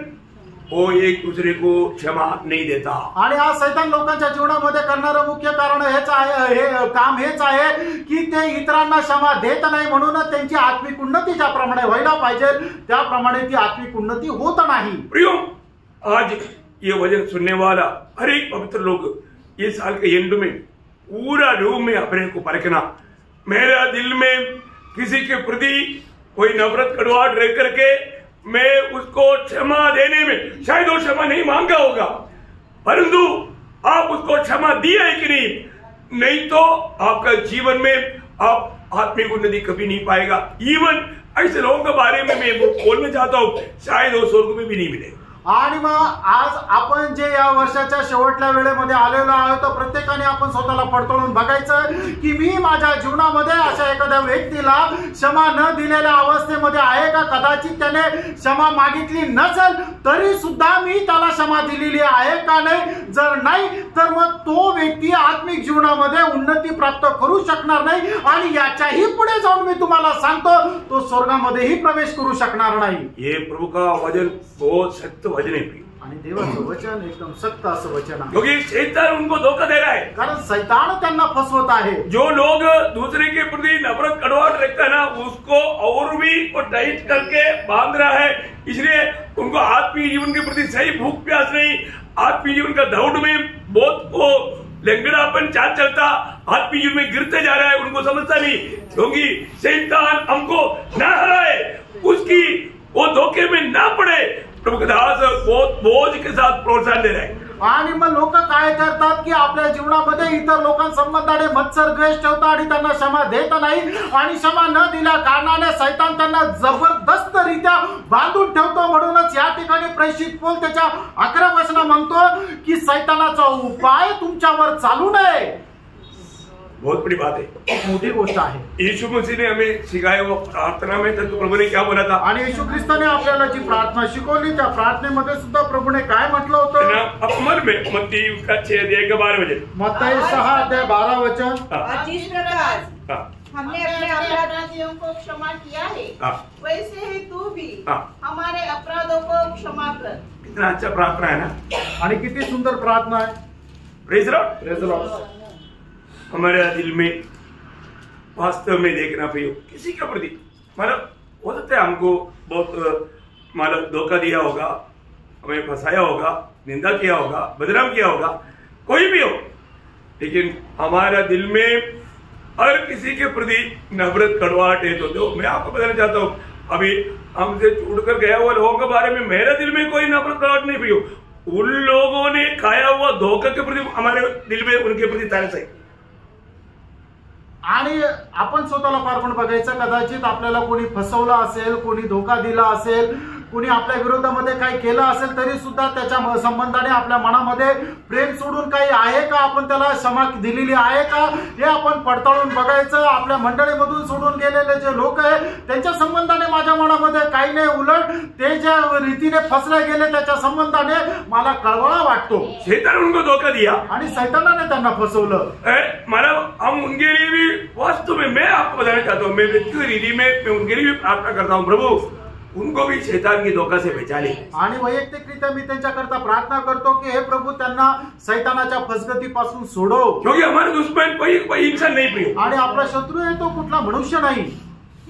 वो एक दूसरे को क्षमा नहीं देता। आणि आज शैतान लोकांच्या जीवनामध्ये करणारं मुख्य कारण हेच आहे, हे काम हेच आहे की ते इतरांना क्षमा देत नाही, म्हणूनच त्यांची आत्मिक उन्नती ज्याप्रमाणे व्हायला पाहिजे त्याप्रमाणे ती आत्मिक उन्नती होत नाही। प्रियो, आज ये वचन सुनने वाला हर एक पवित्र लोग ये साल के एंड में पूरा रूप में अपने को परखना, मेरा दिल में किसी के प्रति कोई नफरत कड़वाहट रह करके मैं उसको क्षमा देने में, शायद वो क्षमा नहीं मांगा होगा, परंतु आप उसको क्षमा दिया है कि नहीं तो आपका जीवन में आप आत्मिक उन्नति कभी नहीं पाएगा। इवन ऐसे लोगों के बारे में मैं बोलना चाहता हूँ, शायद वो स्वर्ग में भी नहीं मिलेगा। आणि मग आज आपण जे या वर्षाच्या शेवटच्या वेळेमध्ये आलेलो आहोत तर प्रत्येकाने आपण स्वतःला पडताळून बघायचं की मी माझ्या जीवनामध्ये अशा एखाद्या व्यक्तीला क्षमा न दिलेल्या अवस्थेमध्ये आहे का? कदाचित त्याने क्षमा मागितली नसेल तरी सुद्धा मी त्याला क्षमा दिलेली आहे का नाही? जर नाही तर मग तो व्यक्ती आत्मिक जीवनामध्ये उन्नती प्राप्त करू शकणार नाही आणि याच्याही पुढे जाऊन मी तुम्हाला सांगतो तो स्वर्गामध्येही प्रवेश करू शकणार नाही। ये प्रभु का वचन बहुत सत्य वचन है आणि देवाचं वचन एकदम सत्य असं वचन आहे, क्योंकि शैतान उनको धोखा दे रहा है, कारण शैतान त्यांना फसवत आहे। जो लोग दूसरे के प्रति नफरत कड़वाहट रखता है ना, उसको और भी वो टाइट करके बांध रहा है, इसलिए उनको आत्मीय जीवन के प्रति सही भूख प्यास नहीं, आत्मीय जीवन का दौड़ में बहुत वो लंगड़ापन चाल चलता, आत्मीय जीवन में गिरते जा रहा है, उनको समझता नहीं, क्योंकि शैतान हमको ना हराए, उसकी वो धोखे में ना पड़े। प्रभु के दास बहुत बोझ के साथ प्रोत्साहन दे रहे हैं। आणि मग लोक काय करतात की आपल्या जीवनामध्ये इतर लोकांसंबंधाने मत्सर द्वेष ठेवतात आणि त्यांना क्षमा देत नाही आणि क्षमा न दिल्या कारणाने शैतान त्यांना जबरदस्त रीत्या बांधून ठेवतो। म्हणूनच या ठिकाणी प्रेषित पौल त्याच्या 11 वचन म्हणतो की शैतानाचा उपाय तुमच्यावर चालू नये। बहुत बड़ी बात है, मोठी गोष्ट आहे। यीशु मसीह ने हमें सिखाया वो प्रार्थना में तो प्रभु ने क्या बोला था, आणि येशू ख्रिस्ताने आपल्याला जी प्रार्थना शिकवली त्या प्रार्थनेमध्ये सुद्धा प्रभूने काय म्हटलं होतं? अमल में मत्ती उसका 6 अध्याय का 12 वचन, मत्ती 6 अध्याय 12 वचन, जिस प्रकार हमने अपने अपराधियों को क्षमा किया है वैसे ही तू भी हमारे क्षमा कर। कितना अच्छा प्रार्थना है ना, आणि किती सुंदर प्रार्थना आहे. Praise Lord. Praise the Lord. हमारे दिल में वास्तव में देखना प्रियो, किसी के प्रति मतलब हो सकता है हमको बहुत मतलब धोखा दिया होगा, हमें फंसाया होगा, निंदा किया होगा, बदनाम किया होगा, कोई भी हो, लेकिन हमारा दिल में हर किसी के प्रति नफरत कड़वाहट है। तो मैं आपको बताना चाहता हूँ, अभी हमसे छूट कर गया हुआ लोगों के बारे में मेरे दिल में कोई नफरत कड़वाहट नहीं प्रियो, उन लोगों ने खाया हुआ धोखा के प्रति हमारे दिल में उनके प्रति तरस है. आणि आपण स्वतःला पारखून बघायचं, कदाचित आपल्याला कोणी फसवलं असेल, कोणी धोका दिला असेल, कोणी आपल्या विरोधामध्ये काही केलं असेल, तरी सुद्धा त्याच्या संबंधाने आपल्या मनामध्ये प्रेम सोडून काही आहे का, आपण त्याला क्षमा दिलेली आहे का, हे आपण पडताळून बघायचं. आपल्या मंडळीमधून सोडून गेलेले जे लोक आहे त्यांच्या संबंधाने माझ्या मनामध्ये काही नाही, उलट ते ज्या रीतीने फसले गेले त्याच्या संबंधाने मला कळवळा वाटतो. शैतान उनको धोखा दिया आणि शैतानाने त्यांना फसवलं. मला हम उनके लिए भी वास्तव में मैं आपको बताना चाहता हूँ, मैं व्यक्तिगत रीति में मैं उनके लिए भी प्रार्थना करता हूँ, प्रभु उनको भी शैतान की धोखा से बचा ले. आणि वैयक्तिकरित्या मी त्यांच्याकरता प्रार्थना करतो की हे प्रभू त्यांना शैतानाच्या फसगतीपासून सोडव. क्योंकि हमारे दुश्मन कोई इंसान नहीं प्रिय, आणि आपला शत्रू आहे तो कुठला मनुष्य नाही,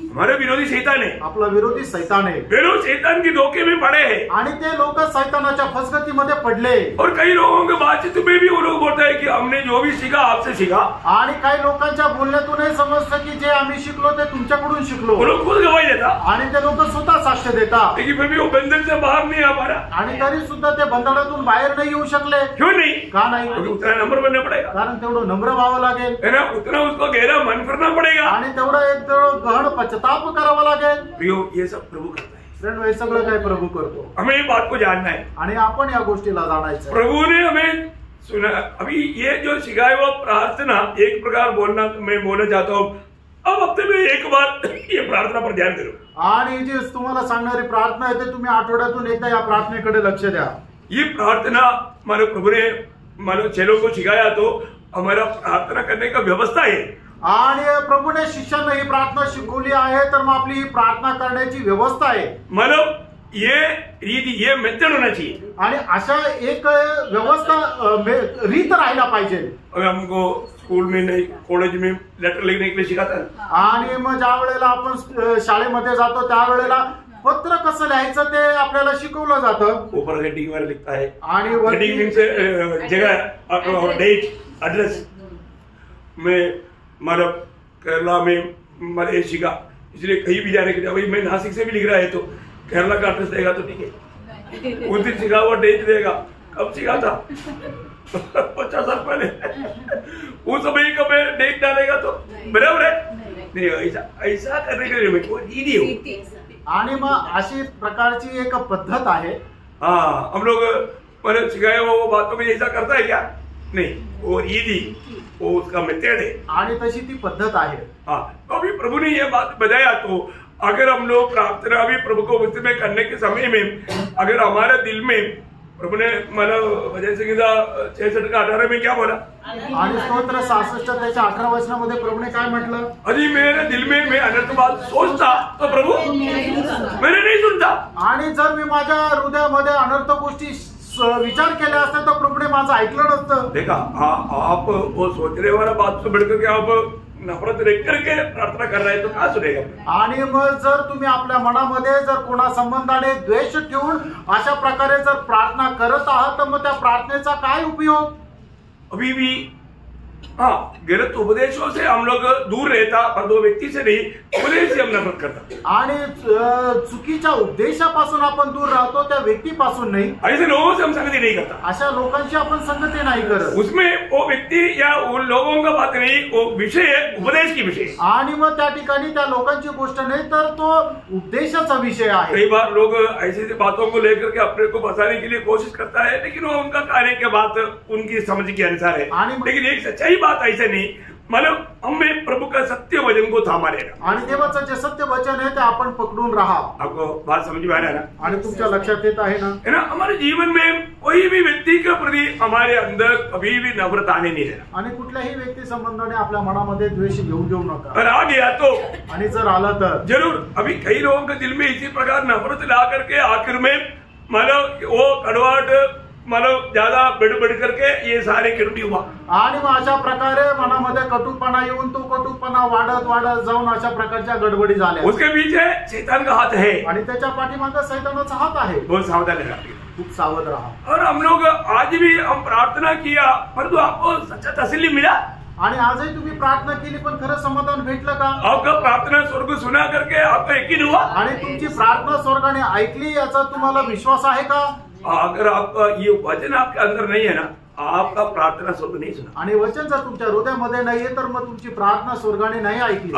हमारे विरोधी शैतान है. आपला विरोधी शैतान आहे. वे लोग शैतान की धोखे में पड़े हैं आणि ते लोक शैतानाच्या फसगतीमध्ये पडले. और कई लोगों के बातचीत में भी वो लोग बोलता है कि हमने जो भी सीखा आपसे सीखा. आणि काही लोकांच्या बोलण्यातूनही समजतं की जे आम्ही शिकलो ते तुमच्याकडून शिकलो. वो लोग खुद गवाही देता आणि ते लोक स्वतः साक्ष देतात. लेकिन फिर भी वो बंधन से बाहर नहीं आ पा रहा. आणि तरी सुद्धा ते बंधनातून बाहेर नाही येऊ शकले. क्यों नहीं? का नाही? क्योंकि उतना नम्र बनना पड़ेगा, कारण तेवढं नम्र व्हावं लागेल, है ना, उतना उसको गहरा मन करना पड़ेगा, आणि तेवढं एक गहन पश्चाताप करावा लागेल. प्रियो ये सब प्रभु करता है. फ्रेंड, हे सगळं काय प्रभू करतो. हमें ये बात को जानना है, आणि आपण या गोष्टीला जाणायचं. प्रभु ने हमें सुना. अभी ये जो सिखाया हुआ प्रार्थना एक प्रकार बोलना मैं बोलना चाहता हूँ, अब हफ्ते में एक बार ये प्रार्थना पर ध्यान करो. आणि जी तुम्हाला सांगणारी प्रार्थना आहे ते तुम्ही आठवड्यातून एकदा या प्रार्थनेकडे लक्ष द्या. ये प्रार्थना मानो प्रभु ने मानो चेलों को सिखाया, तो हमारा प्रार्थना करने का व्यवस्था है. आणि प्रभूने शिष्यांना ही प्रार्थना शिकवली आहे, तर मग आपली ही प्रार्थना करण्याची व्यवस्था आहे. मतलब ये रीति, ये मेथड होना चाहिए. आणि अशा एक व्यवस्था रीत राहायला पाहिजे. अगर हमको स्कूल में नहीं कॉलेज में लेटर लिखने के लिए सिखाता है, आणि मग ज्या वेळेला आपण शाळेमध्ये जातो त्यावेळेला पत्र कसं लिहायचं ते आपल्याला शिकवलं जातं. ऊपर हेडिंग वाला लिखता है, आणि हेडिंग मीन्स जगह, डेट, एड्रेस. मैं मतलब केरला में मैंने सीखा, इसलिए कहीं भी जाने के लिए, भाई मैं नासिक से भी लिख रहा है तो केरला का एड्रेस देगा तो ठीक है. उस दिन सीखा हुआ डेट देगा, कब सीखा था 50 साल पहले, उस समय का मैं डेट डालेगा तो बराबर है नहीं. ऐसा करने के लिए मैं कोई दीदी हूँ. आणि मग अशी प्रकारची एक पद्धत आहे. हाँ, हम लोग मैंने सिखाया वो बातों में ऐसा करता है क्या? नहीं, वो ईदी वो उसका मेथड है. आणि तशी ती पद्धत आहे. हाँ, तो अभी प्रभु ने ये बात बताया, तो अगर हम लोग प्रार्थना भी प्रभु को उस में करने के समय में अगर हमारे दिल में प्रभु ने मतलब जैसे कि 66 का 18 में क्या बोला, आणि स्तोत्र 66 त्याच्या 18 वचनामध्ये प्रभूने काय म्हटलं, अरे मेरे दिल में मैं अनर्थ बात सोचता तो प्रभु मैंने नहीं सुनता. आणि जर मी माझ्या हृदयामध्ये अनर्थ गोष्टी विचार केला असता तर प्रभूने माझं ऐकलं नसतं. देखा, आप वो सोचने वाला बात से बढ़कर के आप नफरत रख करके प्रार्थना कर रहे हैं तो क्या सुनेगा. आणि मग जर तुम्ही आपल्या मनामध्ये जर कोणा संबंधाने द्वेष ठेवून अशा प्रकारे जर प्रार्थना करत आहात तर मग त्या प्रार्थनेचा काय उपयोग. अभी भी हाँ, गलत उपदेशों से हम लोग दूर रहता, पर दो व्यक्ति से नहीं, उपदेश से हम नफरत करता. आणि चुकीच्या उपदेशापासून आपण दूर राहतो, त्या व्यक्तीपासून नाही. ऐसे लोगों से हम संगति नहीं करता. अशा लोकांची आपण संगती नाही करत. उसमें वो व्यक्ति या उन लोगों का बात नहीं, वो विषय है, उपदेश की विषय. आणि मग त्या ठिकाणी त्या लोकांची गोष्ट नाही तर तो उपदेशाचा विषय आहे. कई बार लोग ऐसी बातों को लेकर के अपने को बचाने के लिए कोशिश करता है, लेकिन वो उनका कार्य के बात उनकी समझ के अनुसार है. लेकिन एक सच्चाई बात ऐसे नहीं, मतलब हमें प्रभु का सत्य वचन को थामा रहना. आणि देवाचं जे सत्य वचन आहे ते आपण पकडून राहा. आपको बात समझ में आ रहा है ना? आणि तुमच्या लक्षात येत आहे ना? है ना, हमारे जीवन में कोई भी व्यक्ति के प्रति हमारे अंदर कभी भी नफरत आने नहीं देना. आणि कुठल्याही व्यक्ती संबंधाने आपल्या मनामध्ये द्वेष घेऊ देऊ नका. अगर आ गया तो, आणि जर आला तर जरूर. अभी कई लोगों के दिल में इसी प्रकार नफरत ला करके आखिर में मतलब वो कड़वाहट मतलब ज्यादा बढ़ करके ये सारे किरडी हुआ। आणि मग अशा प्रकारे मनामध्ये कटुपणा येऊन तो कटुपणा वाढत जाऊन अशा प्रकारच्या गडबडी झाल्या। उसके पीछे शैतान का हाथ है आणि त्याच्या पाठीमागे सैतानाचा हात आहे। बहुत सावधान रहना, खूप सावध रहा। और हम लोग आज भी हम प्रार्थना किया परंतु आपको सच्चा तसल्ली मिला? आणि आजही तुम्ही प्रार्थना केली पण खरं समाधान भेटलं का? आपका प्रार्थना स्वर्ग सुना करके आपका यकीन हुआ? आणि तुमची प्रार्थना स्वर्गाने ऐकली याचा तुम्हाला विश्वास आहे का? अगर आपका ये वचन आपके अंदर नहीं है ना, आपका प्रार्थना स्वर्ग नहीं सुना। आणि वचन जर तुमच्या हृदयामध्ये नाहीये तर मग तुमची प्रार्थना स्वर्गाने नाही ऐकली।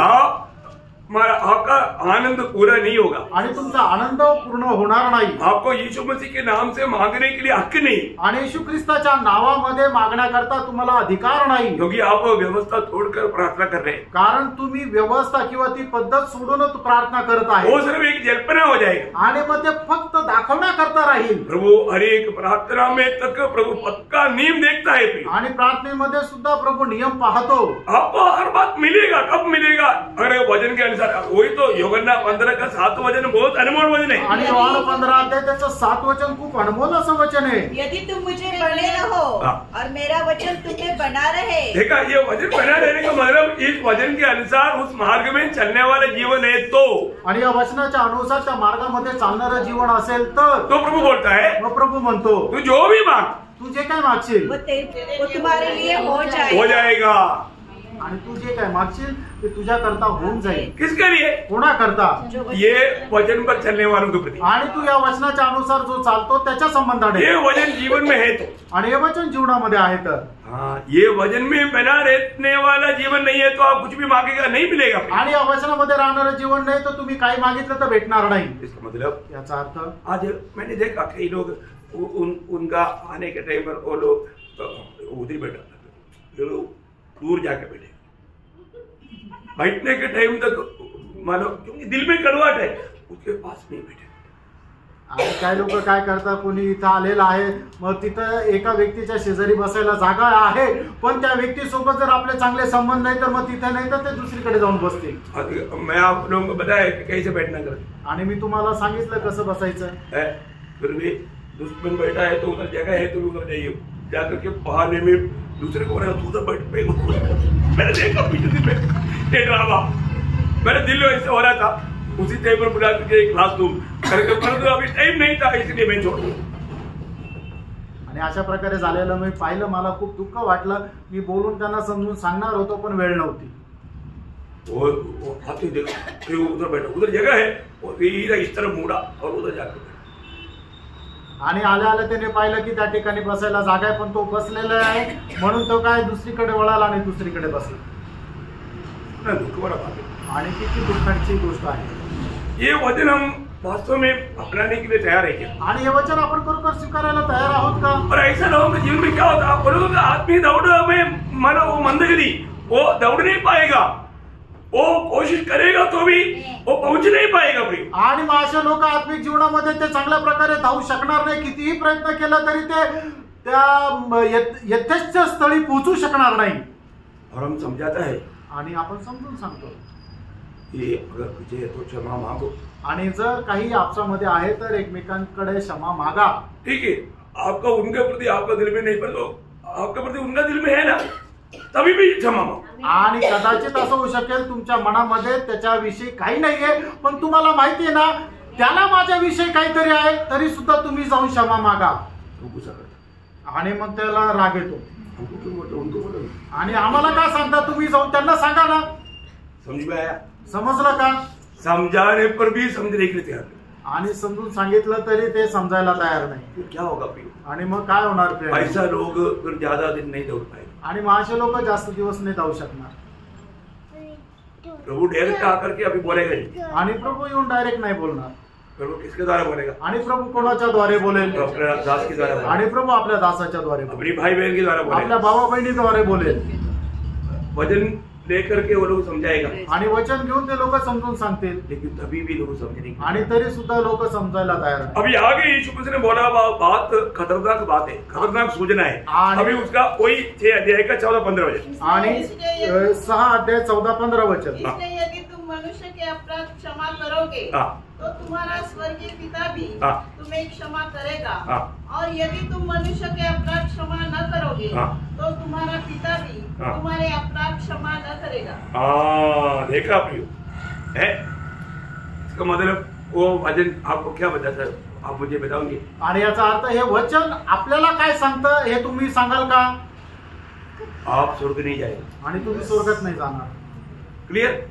आपका आनंद पूरा नहीं होगा आणि तुमचा आनंद पूर्ण होणार नाही। आपको यीशु मसीह के नाम से मांगने के लिए हक नहीं, आणि येशू ख्रिस्ताच्या नावामध्ये मागण्याकरता तुम्हाला अधिकार नाही, क्योंकि आप व्यवस्था तोड़कर प्रार्थना कर रहे हैं। कारण तुम्ही व्यवस्था किंवा ती पद्धत सोडून प्रार्थना करत आहे। वो सिर्फ एक जल्पना हो जाएगा आणि मग ते फक्त दाखवण्याकरता राहील। प्रभु हर एक प्रार्थना में तक प्रभु पक्का नियम देखता है। आणि प्रार्थनेमध्ये सुद्धा प्रभु नियम पाहतो। आपको हर बात मिलेगा, कब मिलेगा? अरे वचन के वही तो यूहन्ना 15 का 7 वचन बहुत अनमोल वचन है। आणि यूहन्ना 15 अध्याय त्याचं 7 वचन खूप अनमोल असं वचन आहे। यदि तुम मुझे बने रहो और मेरा वचन तुम्हें बना रहे। देखा, ये वचन बना रहने का मतलब इस वचन के अनुसार उस मार्ग में चलने वाला जीवन है। तो आणि या वचनाच्या अनुसार त्या मार्गामध्ये चालणारं जीवन असेल तर तो प्रभु बोलता है, मग प्रभु म्हणतो तू जो भी मांग, तू जे काय मागशील वो तुम्हारे लिए हो जाएगा। आणि तू जे काय मागशील ते तुझ्या करता होऊन जाईल। किसके लिए? कोणा करता? ये वचन पर चलने वालों के प्रति। आणि तू या वचनाच्या अनुसार जो चालतो त्याच्या संबंधाने। ये वचन जीवन में है तो, आणि हे वचन जीवनामध्ये आहे तर। हाँ, ये वचन में बना रहने वाला जीवन नहीं है तो आप कुछ भी मांगेगा नहीं मिलेगा। आणि या वचनामध्ये राहणारं जीवन नाही तर तुम्ही काही मागितलं तर भेटणार नाही। इसका मतलब याचा अर्थ आज मैंने देखा कई लोग उनका आने के टाइम पर वो लोग उधर बैठा, दूर जाके बैठे, बैठने के टाइम तक मानो क्योंकि दिल में कड़वाहट है उसके पास नहीं बैठे। आणि काही लोक काय करतात, कोणी इथं आलेला आहे मग तिथं एका व्यक्तीच्या शेजारी बसायला जागा आहे पण त्या व्यक्तीसोबत जर आपले चांगले संबंध नाही तर मग तिथे नाही तर ते दुसरीकडे जाऊन बसतील। मैं आप लोगों को बताया कि कैसे बैठना कर, आणि मी तुम्हाला सांगितलं कसं बसायचं। फिर भी दुश्मन बैठा है तो उधर जगह है तो उधर जाइए, जाकर के बहाने में दूसरे को उधर बैठ पे। मैंने देखा पीछे से ड्रामा, मेरे दिल में ऐसे हो रहा था, उसी टाइम पर बुला करके एक क्लास रूम करके, परंतु अभी टाइम नहीं था इसलिए मैं छोड़ दिया। आणि अशा प्रकारे झालेलं मी पाहिलं, मला खूप दुःख वाटलं। मी बोलून त्यांना समजून सांगणार होतो पण वेळ नव्हती। वो आते देखा फिर उधर बैठा, उधर जगह है और फिर इस तरफ मुड़ा और उधर जाकर आणि आल्या त्याने पाहिलं की त्या ठिकाणी बसायला जागा आहे पण तो बसलेला आहे म्हणून तो काय दुसरीकडे वळाला आणि दुसरीकडे बसला। दुःख बड़ा बात है आणि किती दुःखाची गोष्ट आहे। ये वचन हम वास्तव में अपनाने के लिए तैयार है क्या? आणि हे वचन आपण खरोखर स्वीकारायला तयार आहोत का? और ऐसा लोगों के जीवन में क्या होता है, बोलोगे कि आत्मीय दौड़ में मानो वो मंदगति, वो दौड़ नहीं पाएगा, वो कोशिश करेगा तो भी वो पहुंच नहीं पाएगा भाई। आणि मग अशा लोक आत्मिक जीवनामध्ये ते चांगल्या प्रकारे धावू शकणार नाही, कितीही प्रयत्न केला तरी ते त्या यथेच्छ स्थळी पोहोचू शकणार नाही। और हम समझाता है, आणि आपण समजून सांगतो की अगर तुझे है तो क्षमा मांगो, आणि जर काही आपसामध्ये आहे तर एकमेकांकडे क्षमा मागा। ठीक है, आपका उनके प्रति आपका दिल में नहीं, पर तो आपके प्रति उनका दिल में है ना, तभी भी क्षमा मांगो। आणि कदाचित असं होऊ शकेल तुमच्या मनामध्ये त्याच्याविषयी काही नाहीये पण तुम्हाला माहिती आहे ना त्याला माझ्याविषयी काहीतरी आहे तरी सुद्धा तुम्ही जाऊन क्षमा मागा। आणि मग त्याला राग येतो, आणि आम्हाला काय सांगता तुम्ही जाऊन त्यांना सांगा ना। समझ में आया? समजलं का? समझाने पर भी समझने के लिए तैयार, आणि समजून सांगितलं तरी ते समजायला तयार नाही। फिर क्या होगा फिर? आणि मग काय होणार प्रेम? ऐसा लोग फिर ज्यादा दिन नहीं दौड़ पाएंगे। आणि मग असे लोक जास्त दिवस नाही जाऊ शकणार। प्रभु डायरेक्ट आकर के अभी बोलेगा नहीं, आणि प्रभु येऊन डायरेक्ट नाही बोलणार। प्रभु किसके द्वारा बोलेगा? आणि प्रभु कोणाच्या द्वारे बोलेल? अपने दास के द्वारा बोलेगा, आणि प्रभु आपल्या दासाच्या द्वारे बोलेल, अपनी भाई बहन के द्वारा आपल्या बोलेगा, भावा बहिणीद्वारे बोलेल। वचन लेकर के वो लोग समझाएगा, आणि वचन घेऊन ते लोक समजून सांगतील, लेकिन तभी भी लोग समझने की। आणि तरी सुद्धा लोक समजायला तयार नाही। अभी आगे यीशु मसीह ने बोला बात खतरनाक बात है, खतरनाक सूचना है। अभी उसका कोई 6 अध्याय का 14-15 वचन, आणि 6 अध्याय 14-15 वचन। इसलिए यदि तुम मनुष्य के अपराध क्षमा करोगे तो तुम्हारा स्वर्गीय पिता भी हाँ। तुम्हें क्षमा करेगा। हाँ। और यदि तुम मनुष्य के अपराध क्षमा न करोगे हाँ। तो तुम्हारा पिता भी हाँ। तुम्हारे अपराध क्षमा न करेगा। देखा प्रियो है, इसका मतलब वो वचन आपको क्या बताता है, आप मुझे बताओगे? आणि याचा अर्थ हे वचन आपल्याला काय सांगतं हे तुम्ही सांगाल का? आप स्वर्ग नहीं जाएगा आणि तुम्ही स्वर्गात नाही जाणार। क्लियर?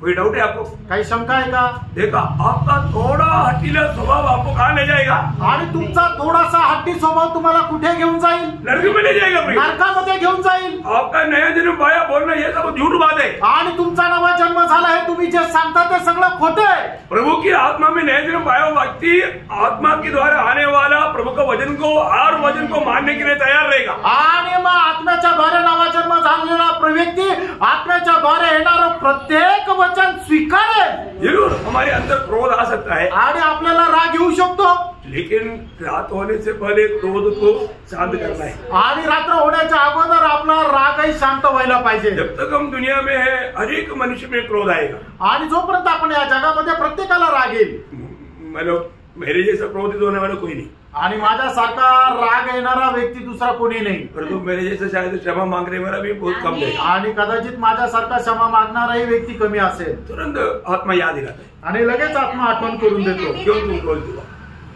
कोई डाउट है आपको? काही शंका आहे का? देखा, आपका थोड़ा हटीला स्वभाव आपको कहाँ ले जाएगा? आणि तुमचा थोडासा हट्टी स्वभाव तुम्हाला कुठे घेऊन जाईल? नरक में ले जाएगा प्रिय। नरकामध्ये घेऊन जाईल। आपका नया जन्म पाया बोलना ये सब झूठ बात है। आणि तुमचा नवा जन्म झाला हे तुम्ही जे सांगता ते सगळं खोटं आहे। प्रभु की आत्मा में नया जन्म पाया हुआ व्यक्ति आत्मा के द्वारा आने वाला प्रभु का वचन को हर वचन को मानने के लिए तैयार रहेगा। आणि मग आत्म्याच्या द्वारे नवा जन्म झालेला व्यक्ती आत्म्याच्या द्वारे येणारं प्रत्येक वचन स्वीकारेल। जरूर हमारे अंदर क्रोध आ सकता है आणि आपल्याला राग येऊ शकतो, लेकिन रात होने से पहले क्रोध को शांत करना है। आणि रात्र होण्याच्या अगोदर आपला रागही शांत व्हायला पाहिजे। जब तक हम दुनिया में है हर एक मनुष्य में क्रोध आएगा, आणि जोपर्यंत आपण या जगामध्ये प्रत्येकाला राग येईल, मतलब मेरे जैसा क्रोधित होने वाला कोई नहीं, आणि माझ्यासारखा राग येणारा व्यक्ती दुसरा कोणी नाही, परंतु मेरे जैसा शायद क्षमा मांगने वाला भी बहुत कम है। आणि कदाचित माझ्यासारखा क्षमा मागणाराही व्यक्ती कमी असेल। तुरंत आत्मा याद दिलाता है, आणि लगेच आत्मा आठवण करून देतो, क्यों तुम क्रोध हुआ?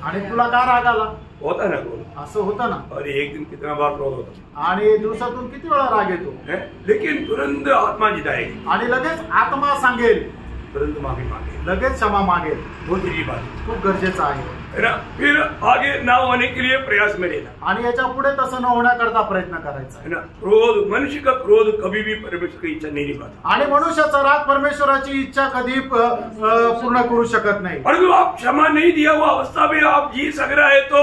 आणि तुला का राग आला? होता है ना क्रोध, असं होतं ना। और एक दिन कितना बार क्रोध होता आणि दिवसातून किती वेळा राग येतो, है, लेकिन तुरंत आत्मा जिताएगी, आणि लगेच आत्मा सांगेल, तुरंत माफी मांगे, लगेच क्षमा मागेल। बहुत जरूरी बात है। खूप गरजेचं आहे। है ना? फिर आगे ना होने के लिए प्रयास में लेना, आणि याच्या पुढे तसं न होण्याकरता प्रयत्न करायचा। है ना? क्रोध, मनुष्य का क्रोध कभी भी परमेश्वर की इच्छा नहीं निभाता, आणि मनुष्याचा राग परमेश्वराची इच्छा कधी पूर्ण करू शकत नाही। परंतु आप क्षमा नहीं दिया हुआ अवस्था में आप जी सक रहा है तो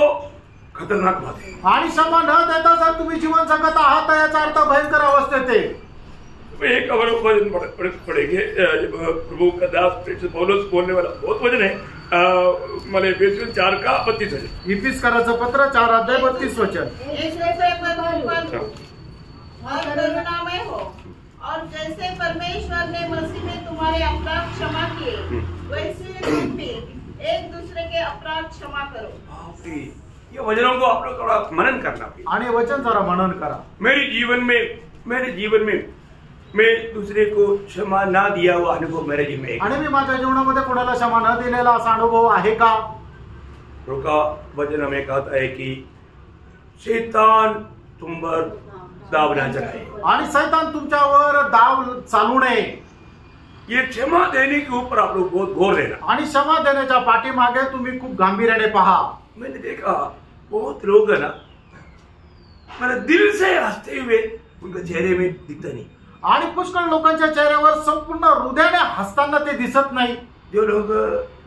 खतरनाक बात है। आणि क्षमा न देता जर तुम्ही जीवन जगत आहात तर याचा अर्थ भयंकर अवस्थेत आहे। एक और वचन पढ़ेंगे, जब प्रभु का दास पौलुस बोलने वाला बहुत वचन है, मैंने एफिसियन 4:32 वचन, इफिसकराचं पत्र 4:32 वचन। और करुणामय हो, और जैसे परमेश्वर ने मसीह में तुम्हारे अपराध क्षमा किए वैसे तुम भी एक दूसरे के अपराध क्षमा करो। ये वचनों को आप लोग थोड़ा मनन करना, आणि वचन जरा मनन करा। मेरे जीवन में मैं दूसरे को क्षमा ना दिया हुआ अनुभव मेरे जीवन में, आणि मी माझ्या जीवनामध्ये कोणाला क्षमा न दिलेला असा अनुभव आहे का? रुका वचन हमें कहता है कि शैतान तुम पर दाव ना चलाए, आणि शैतान तुमच्यावर दाव चालू नये। ये क्षमा देने के ऊपर आप लोग बहुत गौर देना। आणि क्षमा देण्याच्या पाठीमागे तुम्ही खूप गांभीर्याने पहा। मैंने देखा बहुत लोग है ना, मैंने दिल से हंसते हुए उनके चेहरे में दिखता नहीं, आणि पुष्कळ लोकांच्या चेहऱ्यावर संपूर्ण हृदयाने हसताना ते दिसत नाही। जो लोग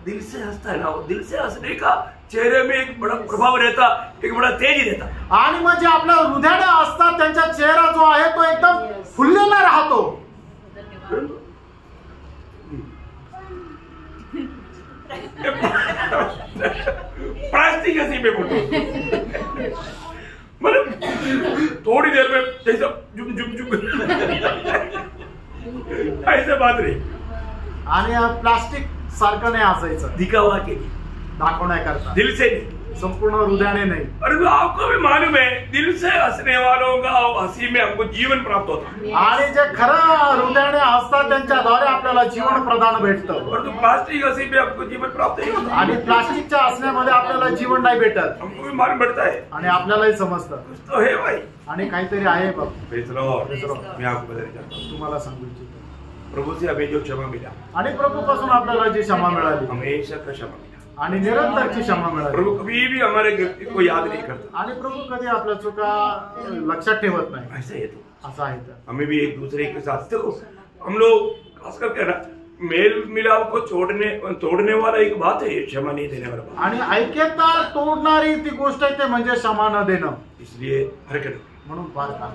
दिल से हंसता है ना, वो दिल से हंसने का चेहरे में एक बड़ा प्रभाव रहता, एक बड़ा तेजी रहता, आणि मग जे आपल्या हृदयाने असतात त्यांचा चेहरा जो आहे तो एकदम फुललेला राहतो। प्लास्टिक ऐसी में बोलते, मतलब थोड़ी देर में जैसा जुम जुम जुम ऐसे बात नहीं, आणि प्लास्टिक सारखं नाही असायचं, दिखावा के लिए, दाखवण्याकरता, दिल से नहीं, संपूर्ण हृदयाने नाही। और आपको भी मालूम है दिल से हंसने वालों का हंसी में हमको जीवन प्राप्त होता है, आणि जे खरं हृदयाने हसतात त्यांच्याद्वारे आपल्याला जीवन प्रदान भेटतं, और तो प्लास्टिक हंसी में आपको जीवन प्राप्त नहीं होता, आणि प्लास्टिकच्या हसण्यामध्ये आपल्याला जीवन नाही भेटत, हमको भी मालूम पड़ता है, आणि आपल्यालाही समजतं कुछ तो है भाई, आणि काहीतरी आहे बाबा। Praise Lord. मैं आपको बताना चाहता हूँ, तुम्हाला सांगू इच्छितो, प्रभु से हमें जो क्षमा मिला, आणि प्रभूपासून आपल्याला जी क्षमा मिळाली हमेशा का क्षमा मिला, आणि निरंतरची क्षमा मिळाली, प्रभु कभी भी हमारे गलती को याद नहीं करता, आणि प्रभू कधी आपल्या चुका लक्षात ठेवत नाही, ऐसा है तो असं आहे तर। हमें भी एक दूसरे के साथ, देखो हम लोग खास करके ना मेल मिलाप को तोड़ने वाला एक बात है, क्षमा नहीं देने वाला बात, आणि ऐक्यता तोडणारी ती गोष्ट आहे ते म्हणजे क्षमा न देणं, इसलिए हरकत म्हणून फार काम।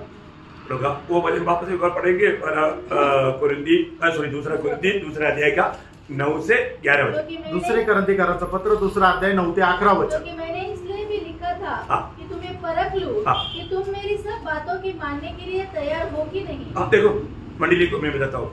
होगा वो वचन वापस एक बार पढ़ेंगे, दूसरा कुरिन्थी दूसरा अध्याय का 9 से 11 वचन, दुसरे करंथीकराचं पत्र 2 अध्याय 9 ते 11 वचन। क्योंकि मैंने इसलिए भी लिखा था हाँ। कि तुम्हें परख लूं हाँ। कि तुम मेरी सब बातों की मानने के लिए तैयार हो कि नहीं। अब देखो मंडली को मैं बताता हूँ,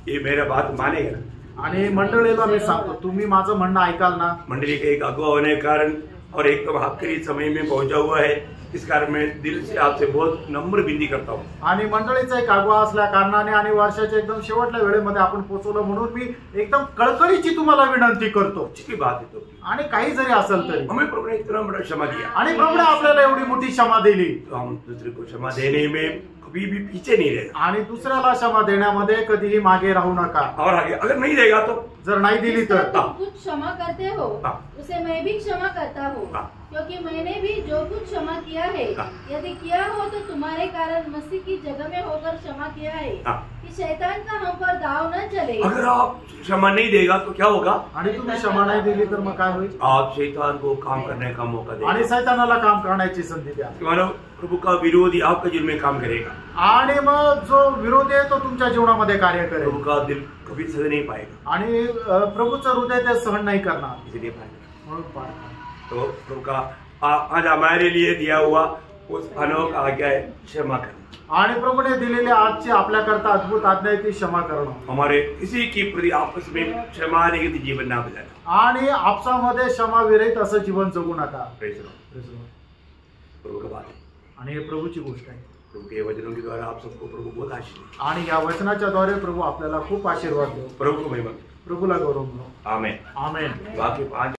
ये मेरा बात मानेगा ना आणि मंडळीला मी सांगतो, तुम्ही माझं म्हणणं ऐकाल ना? मंडली का एक अगुआ होने के कारण और एकदम आखिरी समय में पहुंचा हुआ है, इस कारण मैं दिल से आपसे बहुत नम्र विनती करता हूँ। आणि मंडळीचा एक अगुआ असल्या कारणाने आणि वर्षाच्या एकदम शेवटल्या वेळेमध्ये आपण पोहोचवलं म्हणून मी एकदम कळकळीची तुम्हाला विनंती करतो। अच्छी बात है तो, आणि काही जरी असेल तरी हमें प्रभु ने इतना बड़ा क्षमा दिया आणि प्रभूने आपल्याला एवढी मोठी क्षमा दिली, तो हम दूसरे को क्षमा देने में कभी भी पीछे नहीं रहेगा। आणि दुसऱ्याला क्षमा देण्यामध्ये कधीही मागे राहू नका। और आगे अगर नहीं देगा तो जर नाही दिली तर तुम कुछ क्षमा करते हो हाँ। उसे मैं भी क्षमा करता हूँ, हाँ। क्योंकि मैंने भी जो कुछ क्षमा किया है, हाँ। यदि किया हो तो तुम्हारे कारण मसीह की जगह में होकर क्षमा किया है, हाँ। कि शैतान का हम पर दाव न चले। अगर आप क्षमा नहीं देगा तो क्या होगा? आणि तुम्ही क्षमा नाही दिली तर मग काय होईल? आप शैतान को काम करने का मौका देंगे आणि सैतानाला काम करण्याची संधी द्या, मानो प्रभु का विरोधी आपके दिल में काम करेगा। आणि मग जो विरोधी आहे तो तुमच्या जीवनामध्ये कार्य प्रभु करेल, का दिल कभी सह नहीं पाएगा, आणि प्रभूचं हृदय ते सहन नाही करणार, इसलिए पाएगा। म्हणून पाळा। तो प्रभु का आज हमारे लिए दिया हुआ उस अनोखा आज्ञा है क्षमा करना। आणि प्रभूने दिलेली आजची आपल्याकरता अद्भुत आज्ञा आहे ती क्षमा करणं, हमारे किसी की प्रति आपस में क्षमा रहित जीवन ना बिताना। आणि आपसामध्ये क्षमा विरहित असं जीवन जगू नका। Praise the Lord। प्रभु का बात है, आणि हे प्रभूची गोष्ट आहे, प्रभु के वचनों के द्वारा आप सबको प्रभु बहुत आशीष दे। आणि या वचनाच्या द्वारे प्रभू आपल्याला खूप आशीर्वाद देऊ। प्रभु को महिमा दे। प्रभूला गौरव मिळो। आमेन। आमेन। बाकी 5